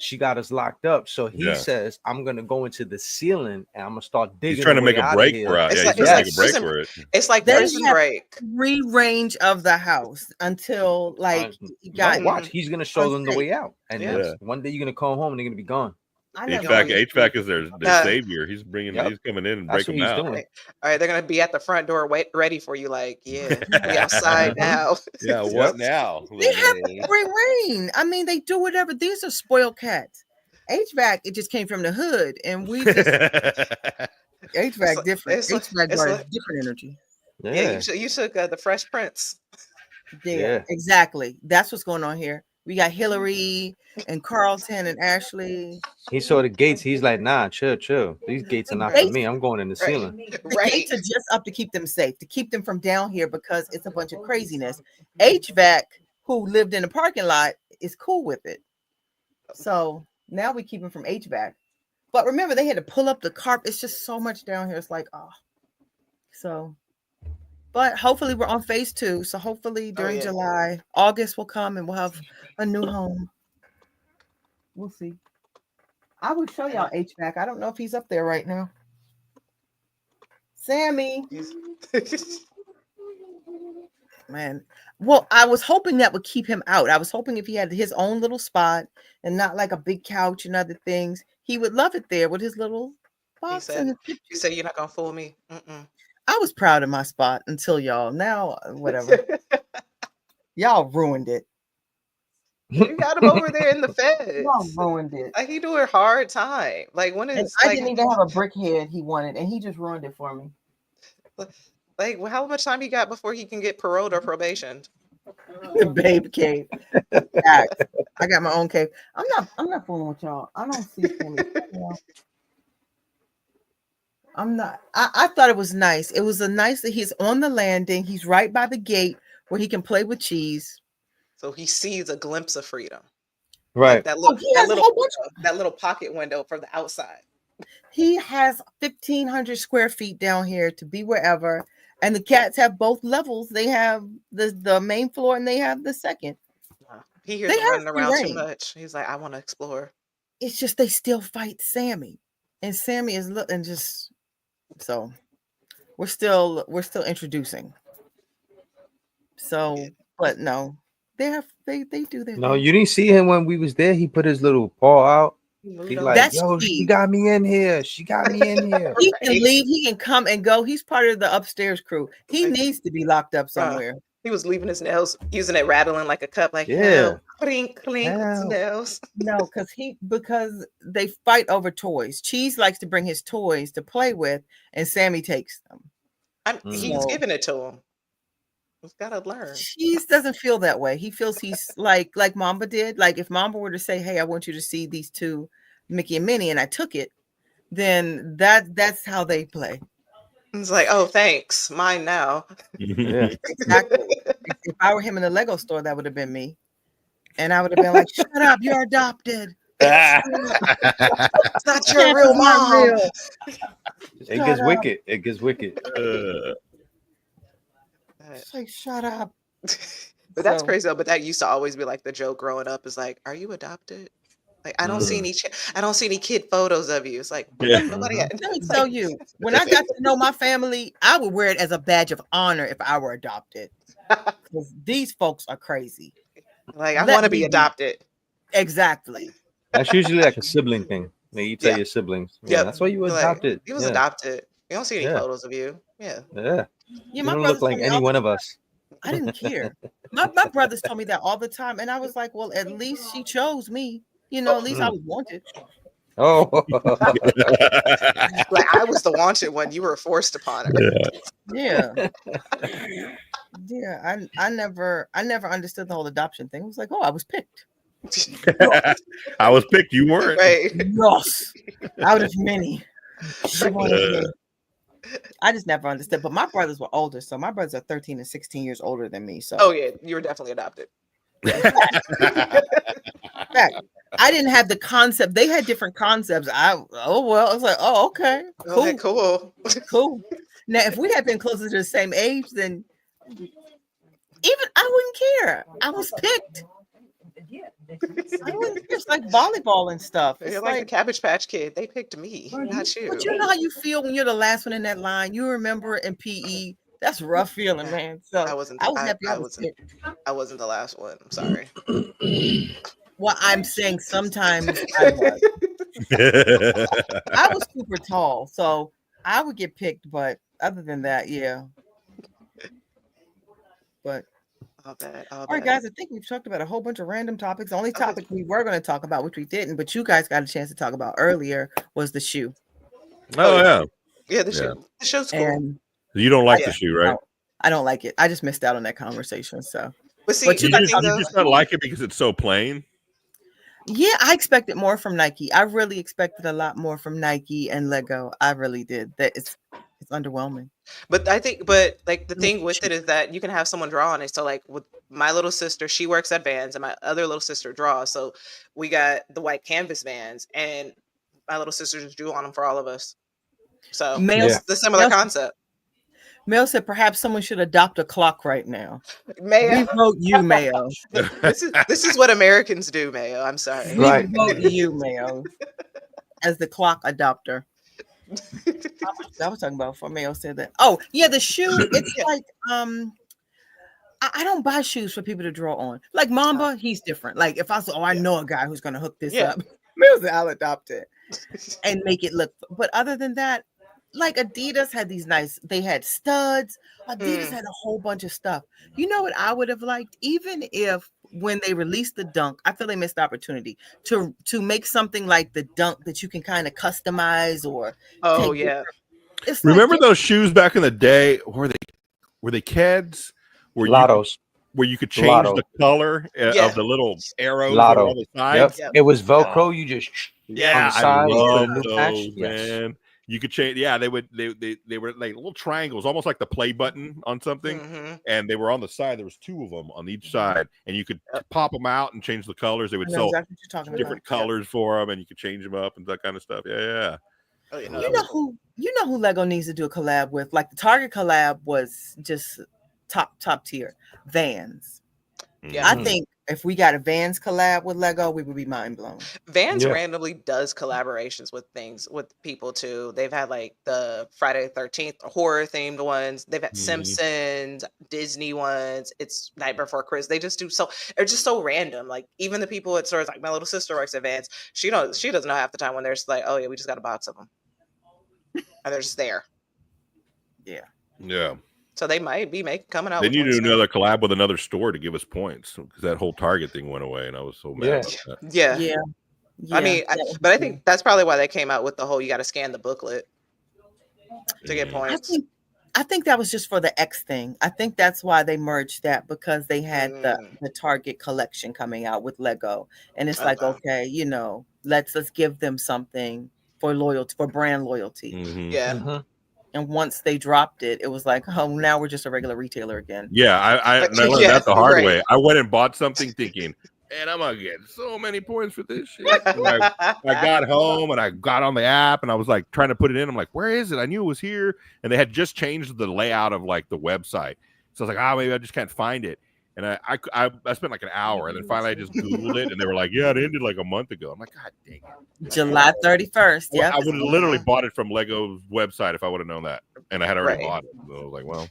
She got us locked up. So he says, I'm going to go into the ceiling and I'm going to start digging. He's trying to make a break for it. It's Yeah, like- he's trying to it's make a break like for it. It's like They Prison have- Break. free range of the house until like he got. watch. He's going to show them the way out. And Yeah. then one day you're going to come home and they're going to be gone. I never HVAC is their Yeah. savior. He's bringing. Yep. He's coming in and That's breaking what them he's out. doing. All right, they're gonna be at the front door, ready for you. Like, yeah, we outside now. Yeah, what now? They have free reign. I mean, they do whatever. These are spoiled cats. HVAC, it just came from the hood, and we just HVAC different. it's like- HVAC it's brought a like- different energy. Yeah, you took the Fresh Prince. Yeah, exactly. That's what's going on here. We got Hillary and Carlton and Ashley. He saw the gates. He's like, nah, chill. These gates are not for me. I'm going in the ceiling. The gates are just up to keep them safe, to keep them from down here because it's a bunch of craziness. HVAC, who lived in the parking lot, is cool with it. So now we keep them from HVAC. But remember, they had to pull up the carpet. It's just so much down here. It's like, so. But hopefully we're on phase 2. So hopefully during July, August will come and we'll have a new home. We'll see. I would show y'all HVAC. I don't know if he's up there right now. Sammy. Man. Well, I was hoping that would keep him out. I was hoping if he had his own little spot and not like a big couch and other things, he would love it there with his little box. He said, you're not going to fool me. I was proud of my spot until y'all. Now, whatever. Y'all ruined it. You got him over there in the feds. Y'all ruined it. Like, he doing a hard time. Like, when is I didn't even have a brick head he wanted, and he just ruined it for me. Like, how much time he got before he can get paroled or probation? The babe cave. I got my own cave. I'm not fooling with y'all. I don't see Sammy. I'm not. I thought it was nice. It was a nice that he's on the landing. He's right by the gate where he can play with Cheese. So he sees a glimpse of freedom. Right. Like that little pocket window from the outside. He has 1,500 square feet down here to be wherever. And the cats have both levels. They have the main floor and they have the second. He hears them running around too much. He's like, I want to explore. It's just they still fight Sammy. And Sammy is looking just so we're still introducing. So, but no, they do their No, thing. you didn't see him when we was there. He put his little paw out. Moved He on. like, That's yo, she cheap. got me in here. She got me in here. He can Right. leave. He can come and go. He's part of the upstairs crew. He Right. needs to be locked up somewhere. He was leaving his nails, using it, rattling like a cup, like Yeah. help, clink, clink, with his Help. nails. No, because they fight over toys. Cheese likes to bring his toys to play with, and Sammy takes them. He's So- giving it to him. He's got to learn. Cheese doesn't feel that way. He feels he's like Mamba did. Like if Mamba were to say, "Hey, I want you to see these two, Mickey and Minnie," and I took it, then that's how they play. It's like, oh, thanks, mine now. Yeah. Exactly. If I were him in the Lego store, that would have been me, and I would have been like, "Shut up, you're adopted. It's not your That's real not mom. real. It Shut gets up. wicked. It gets wicked. It's like, shut up." But that's So- crazy though. But that used to always be like the joke growing up is like, are you adopted? Like I don't see any I don't see any kid photos of you. It's like Yeah. nobody Mhm. had, Let me it's tell like, you, when I got to know my family, I would wear it as a badge of honor if I were adopted. Because these folks are crazy. like I Let want to me be be. adopted. Exactly. That's usually like a sibling thing. Like you tell Yeah. your siblings. Yeah, Yep. that's why you Like, adopted. he was Yeah. adopted. You don't see any Yeah. photos of you. Yeah. Yeah. Yeah, You my don't brothers look like told me any all the one of time. us. I didn't care. My brothers told me that all the time, and I was like, well, at least she chose me. You know, at least I was wanted. Oh. Like I was the wanted one. You were forced upon her. Yeah. Yeah. I never understood the whole adoption thing. It was like, oh, I was picked. I was picked. You weren't. Right. Yes. Out of many. She wanted me. I just never understood. But my brothers were older. So my brothers are 13 and 16 years older than me. So Oh yeah, you were definitely adopted. in fact, I didn't have the concept. They had different concepts. I was like, oh, okay. Cool. Okay, cool. Cool. Now, if we had been closer to the same age, then even I wouldn't care. I was picked. I wouldn't care. It's like volleyball and stuff. It's You're like the Cabbage Patch Kid. They picked me, not you. but you know how you feel when you're the last one in that line. You remember in PE, that's a rough feeling, man. So I wasn't. I was happy I I was wasn't. picked. I wasn't the last one. I'm sorry. Well, I'm saying sometimes I was. I was super tall, so I would get picked, but other than that, yeah. But All bad. All all right, bad. guys, I think we've talked about a whole bunch of random topics. The only topic we were going to talk about, which we didn't, but you guys got a chance to talk about earlier, was the shoe. Oh yeah. Yeah, the show's cool. And You don't like Yeah. the shoe, right? I don't like it. I just missed out on that conversation. So But see, But You you the just, thing you though, just don't like it because it's so plain. yeah, I expected more from Nike. I really expected a lot more from Nike and Lego. I really did. That it's underwhelming. but I think, but like the thing with it is that you can have someone draw on it. So like with my little sister, she works at Vans, and my other little sister draws. So we got the white canvas Vans, and my little sister just drew on them for all of us. So Mail, it's the similar Mail- concept. Mail said perhaps someone should adopt a clock right now. Mayo, We vote you, Mayo. this is what Americans do, Mayo. I'm sorry. We Right. vote you, Mayo, as the clock adopter. I was talking about before Mayo said that. Oh, yeah, the shoe. It's Yeah. like I don't buy shoes for people to draw on. Like Mamba, he's different. Like if I say, oh, I know a guy who's gonna hook this Yeah. up, Mayo said, I'll adopt it and make it look. But other than that, like Adidas had these nice, they had studs. Adidas had a whole bunch of stuff. You know what I would have liked? Even if when they released the Dunk, I feel they missed the opportunity to make something like the Dunk that you can kind of customize or Oh take yeah. it's like, Remember those shoes back in the day? Were they Keds? Lottos. Where you could change Lotto. the color Yeah. of the little arrows that Lotto. were on the Yep. sides? Yep. It was Velcro. You just Yeah, on the I side, you put a love new those, patch. Yes. man. You could change. Yeah, they were like little triangles, almost like the play button on something. Mhm. And they were on the side. There was two of them on each side, and you could pop them out and change the colors. They would I know sell exactly what you're talking different about. colors for them, and you could change them up and that kind of stuff. Yeah. Oh, you You know who Lego needs to do a collab with? Like the Target collab was just top tier. Vans. Yeah. I think if we got a Vans collab with Lego, we would be mind blown. Vans Yeah. randomly does collaborations with things with people too. They've had like the Friday the 13th horror themed ones. They've had Simpsons, Disney ones. It's Night Before Christmas. They just do so. They're just so random. Like even the people at stores, like my little sister works at Vans. She doesn't know half the time when they're just like, oh yeah, we just got a box of them, and they're just there. Yeah. So they might be coming out. They with need to one do soon. another collab with another store to give us points because that whole Target thing went away, and I was so mad about that. Yeah. I mean, but I think that's probably why they came out with the whole you got to scan the booklet to get points. I think that was just for the X thing. I think that's why they merged that, because they had the Target collection coming out with Lego, and it's like, okay, you know, let's give them something for loyalty, for brand loyalty. Yeah. And once they dropped it, it was like, oh, now we're just a regular retailer again. Yeah, I learned that the hard way. I went and bought something thinking, man, I'm gonna get so many points for this shit. I got home and I got on the app and I was like trying to put it in. I'm like, where is it? I knew it was here, and they had just changed the layout of like the website. So I was like, maybe I just can't find it. And I spent like an hour, and then finally I just Googled it, and they were like, yeah, it ended like a month ago. I'm like, God dang it. July 31st. Yeah. I would have literally bought it from Lego's website if I would have known that. And I had already bought it. So I was like, well.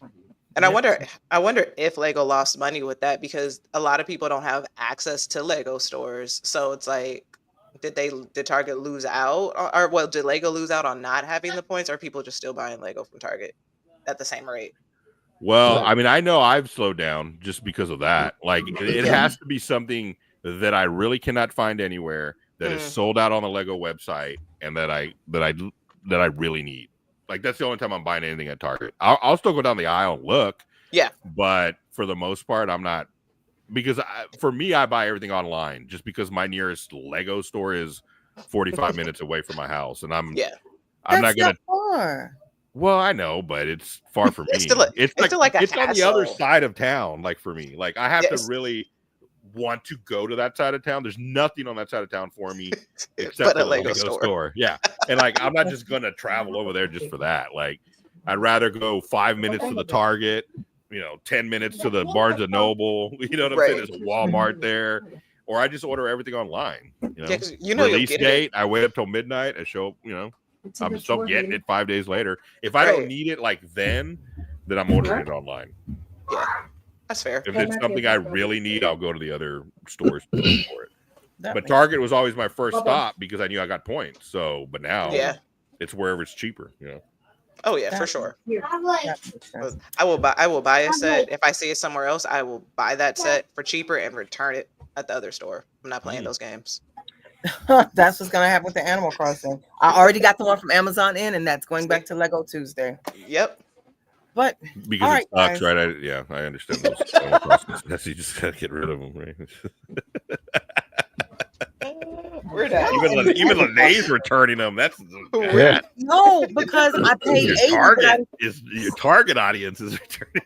And I wonder if Lego lost money with that, because a lot of people don't have access to Lego stores. So it's like, did Target lose out, or did Lego lose out on not having the points, or are people just still buying Lego from Target at the same rate? Well, I mean, I know I've slowed down just because of that. Like, it has to be something that I really cannot find anywhere, that is sold out on the Lego website, and that I really need. Like, that's the only time I'm buying anything at Target. I'll still go down the aisle and look. Yeah. But for the most part, I'm not, because for me, I buy everything online just because my nearest Lego store is 45 minutes away from my house, and I'm not gonna. Far. Well, I know, but it's far from me. It's still it's on the other side of town. Like for me, like I have to really want to go to that side of town. There's nothing on that side of town for me except for the Lego store. Yeah, and like I'm not just gonna travel over there just for that. Like I'd rather go 5 minutes to the Target, 10 minutes to the Barnes and Noble. You know what I'm saying? There's a Walmart there, or I just order everything online. Release date. I wait up till midnight. I show up. I'm still getting it 5 days later. If I don't need it like then I'm ordering it online. Yeah, that's fair. If it's something I really need, I'll go to the other stores for it. But Target was always my first stop because I knew I got points. So, but now it's wherever it's cheaper. Oh yeah, for sure. I will buy a set. If I see it somewhere else, I will buy that set for cheaper and return it at the other store. I'm not playing those games. That's what's gonna happen with the Animal Crossing. I already got the one from Amazon in, and that's going back to Lego Tuesday. Yep. But because it sucks, right? I understand those Animal Crossings. You just gotta get rid of them, right? Even Lene's returning them. That's no, because I paid your target audience is returning.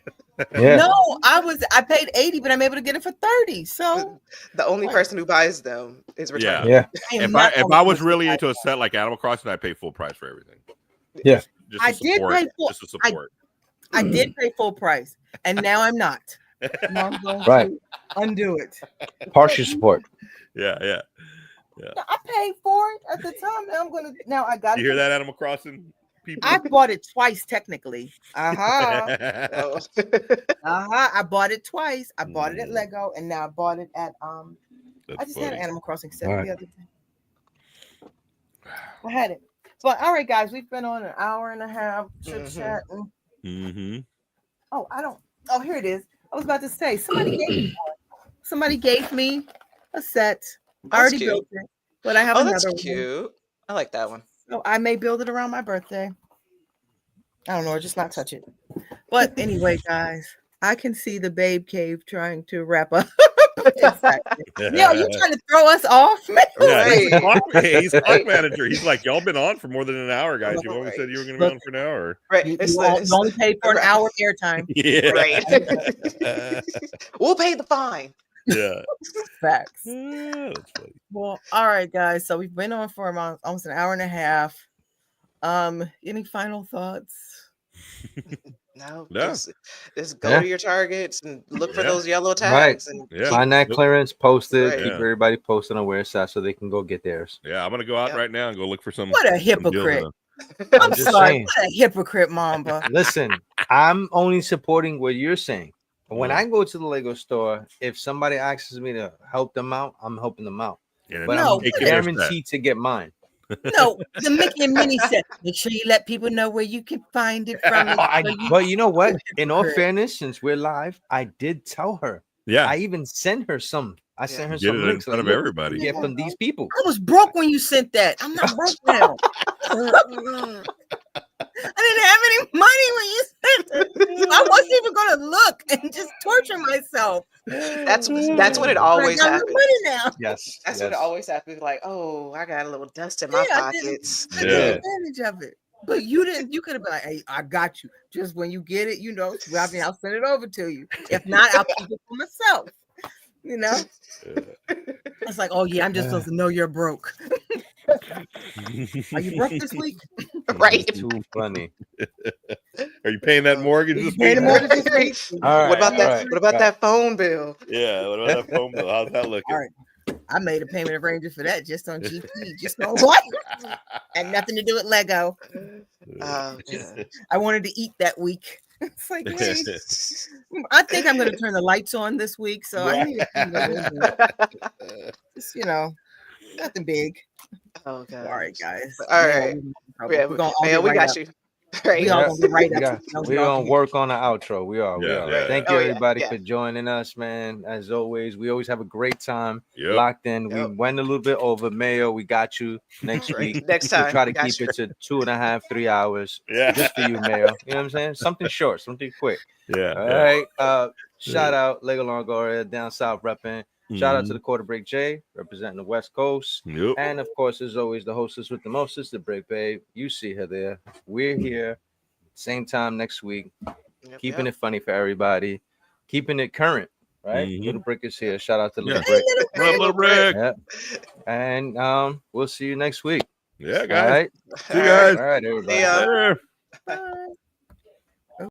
No, I paid 80, but I'm able to get it for 30. So the only person who buys them is returning. Yeah. If I was really into a set like Animal Crossing, I'd pay full price for everything. Yeah. Just to support. I did pay full price, and now I'm not. Now I'm going to undo it. Partial support. Yeah. I paid for it at the time. Now I got it. You hear that, Animal Crossing people? I bought it twice, technically. I bought it twice. I bought it at Lego, and now I bought it at I just had an Animal Crossing set the other day. I had it. But all right, guys, we've been on an hour and a half chit-chatting. Oh, here it is. I was about to say somebody gave me a set. I already built it, but I have another one. That's cute. I like that one. So I may build it around my birthday. I don't know, or just not touch it. But anyway, guys, I can see the Babe Cave trying to wrap up. Exactly. Yeah, you trying to throw us off, man? Yeah, he's clock manager. He's like, y'all been on for more than an hour, guys. You only said you were going to be on for an hour. Right. You only paid for an hour of airtime. Yeah. Right. We'll pay the fine. Yeah. Facts. Yeah, that's funny. Well, all right, guys. So we've been on for almost an hour and a half. Any final thoughts? No, Yeah. just go Yeah. to your Targets and look for Yeah. those yellow Right. tags and Yeah. Find that Nope. clearance, post it, Right. keep Yeah. everybody posted on where it's at so they can go get theirs. Yeah, I'm gonna go out Yep. right now and go look for some. What a some deals hypocrite. in a- I'm just sorry. saying. What a hypocrite, Mamba. Listen, I'm only supporting what you're saying. When Yeah. I go to the Lego store, if somebody asks me to help them out, I'm helping them out. And But No, I'm taking their set. guaranteed to get mine. No, the Mickey and Minnie said, make sure you let people know where you can find it from. But you know what? In all hypocrite. fairness, since we're live, I did tell her. Yeah, I even sent her some. I sent her get some it in links. front of look, everybody. Get from these people. I was broke when you sent that. I'm not broke now. I didn't have any money when you sent it. So I wasn't even going to look and just torture myself. That's what it But I always got a happens. little money now. Yes. That's yes. what it always happens. Like, oh, I got a little dust in my Yeah, I pockets. took Yeah. advantage of it. But you didn't. You could have been like, "Hey, I got you." Just when you get it, I mean, I'll send it over to you. If not, I'll keep it for myself. You know, it's like, oh yeah, I'm just supposed to know you're broke. Are you broke this week? Right. Too funny. Are you paying that mortgage You this paying the week? mortgage this week? All right. What about that? all right, What about right. that phone bill? Yeah. What about that phone bill? How's that looking? All right. I made a payment arrangement for that just on GP, just on what? Had nothing to do with Lego. Oh, God. I wanted to eat that week. It's like, wait, I think I'm going to turn the lights on this week, so I need a payment arrangement. Just, nothing big. Oh, God. All right, guys. All Now right. we're gonna all Yeah, get we right got up. you. Right. We all gonna get right up. We're gonna work on the outro. We are. Yeah, we yeah, are. Thank yeah. you Oh, yeah, everybody yeah. for joining us, man. As always, we always have a great time. Yep. Locked in. Yep. We went a little bit over. Mayo, we got you next Right. week. Next We'll time. try to Got keep you. it to 2.5, 3 hours. Yeah. Just for you, Mayo. You know what I'm saying? Something short, something quick. Yeah. All yeah. right. Shout out Lego Longoria down south repping. Shout out to Mhm. the Quarter Break J representing the West Coast. Yep. And of course, as always, the hostess with the mostest, the Break Babe. You see her there. We're here. Same time next week. Yep, Keeping yep. it funny for everybody. Keeping it current. Right? Mhm. Little Brick is here. Shout out to Yeah. Little Brick. What up, little Brick? Yeah. And we'll see you next week. Yeah, All guys. right. See you guys. All right, everybody. See ya. Later. Bye.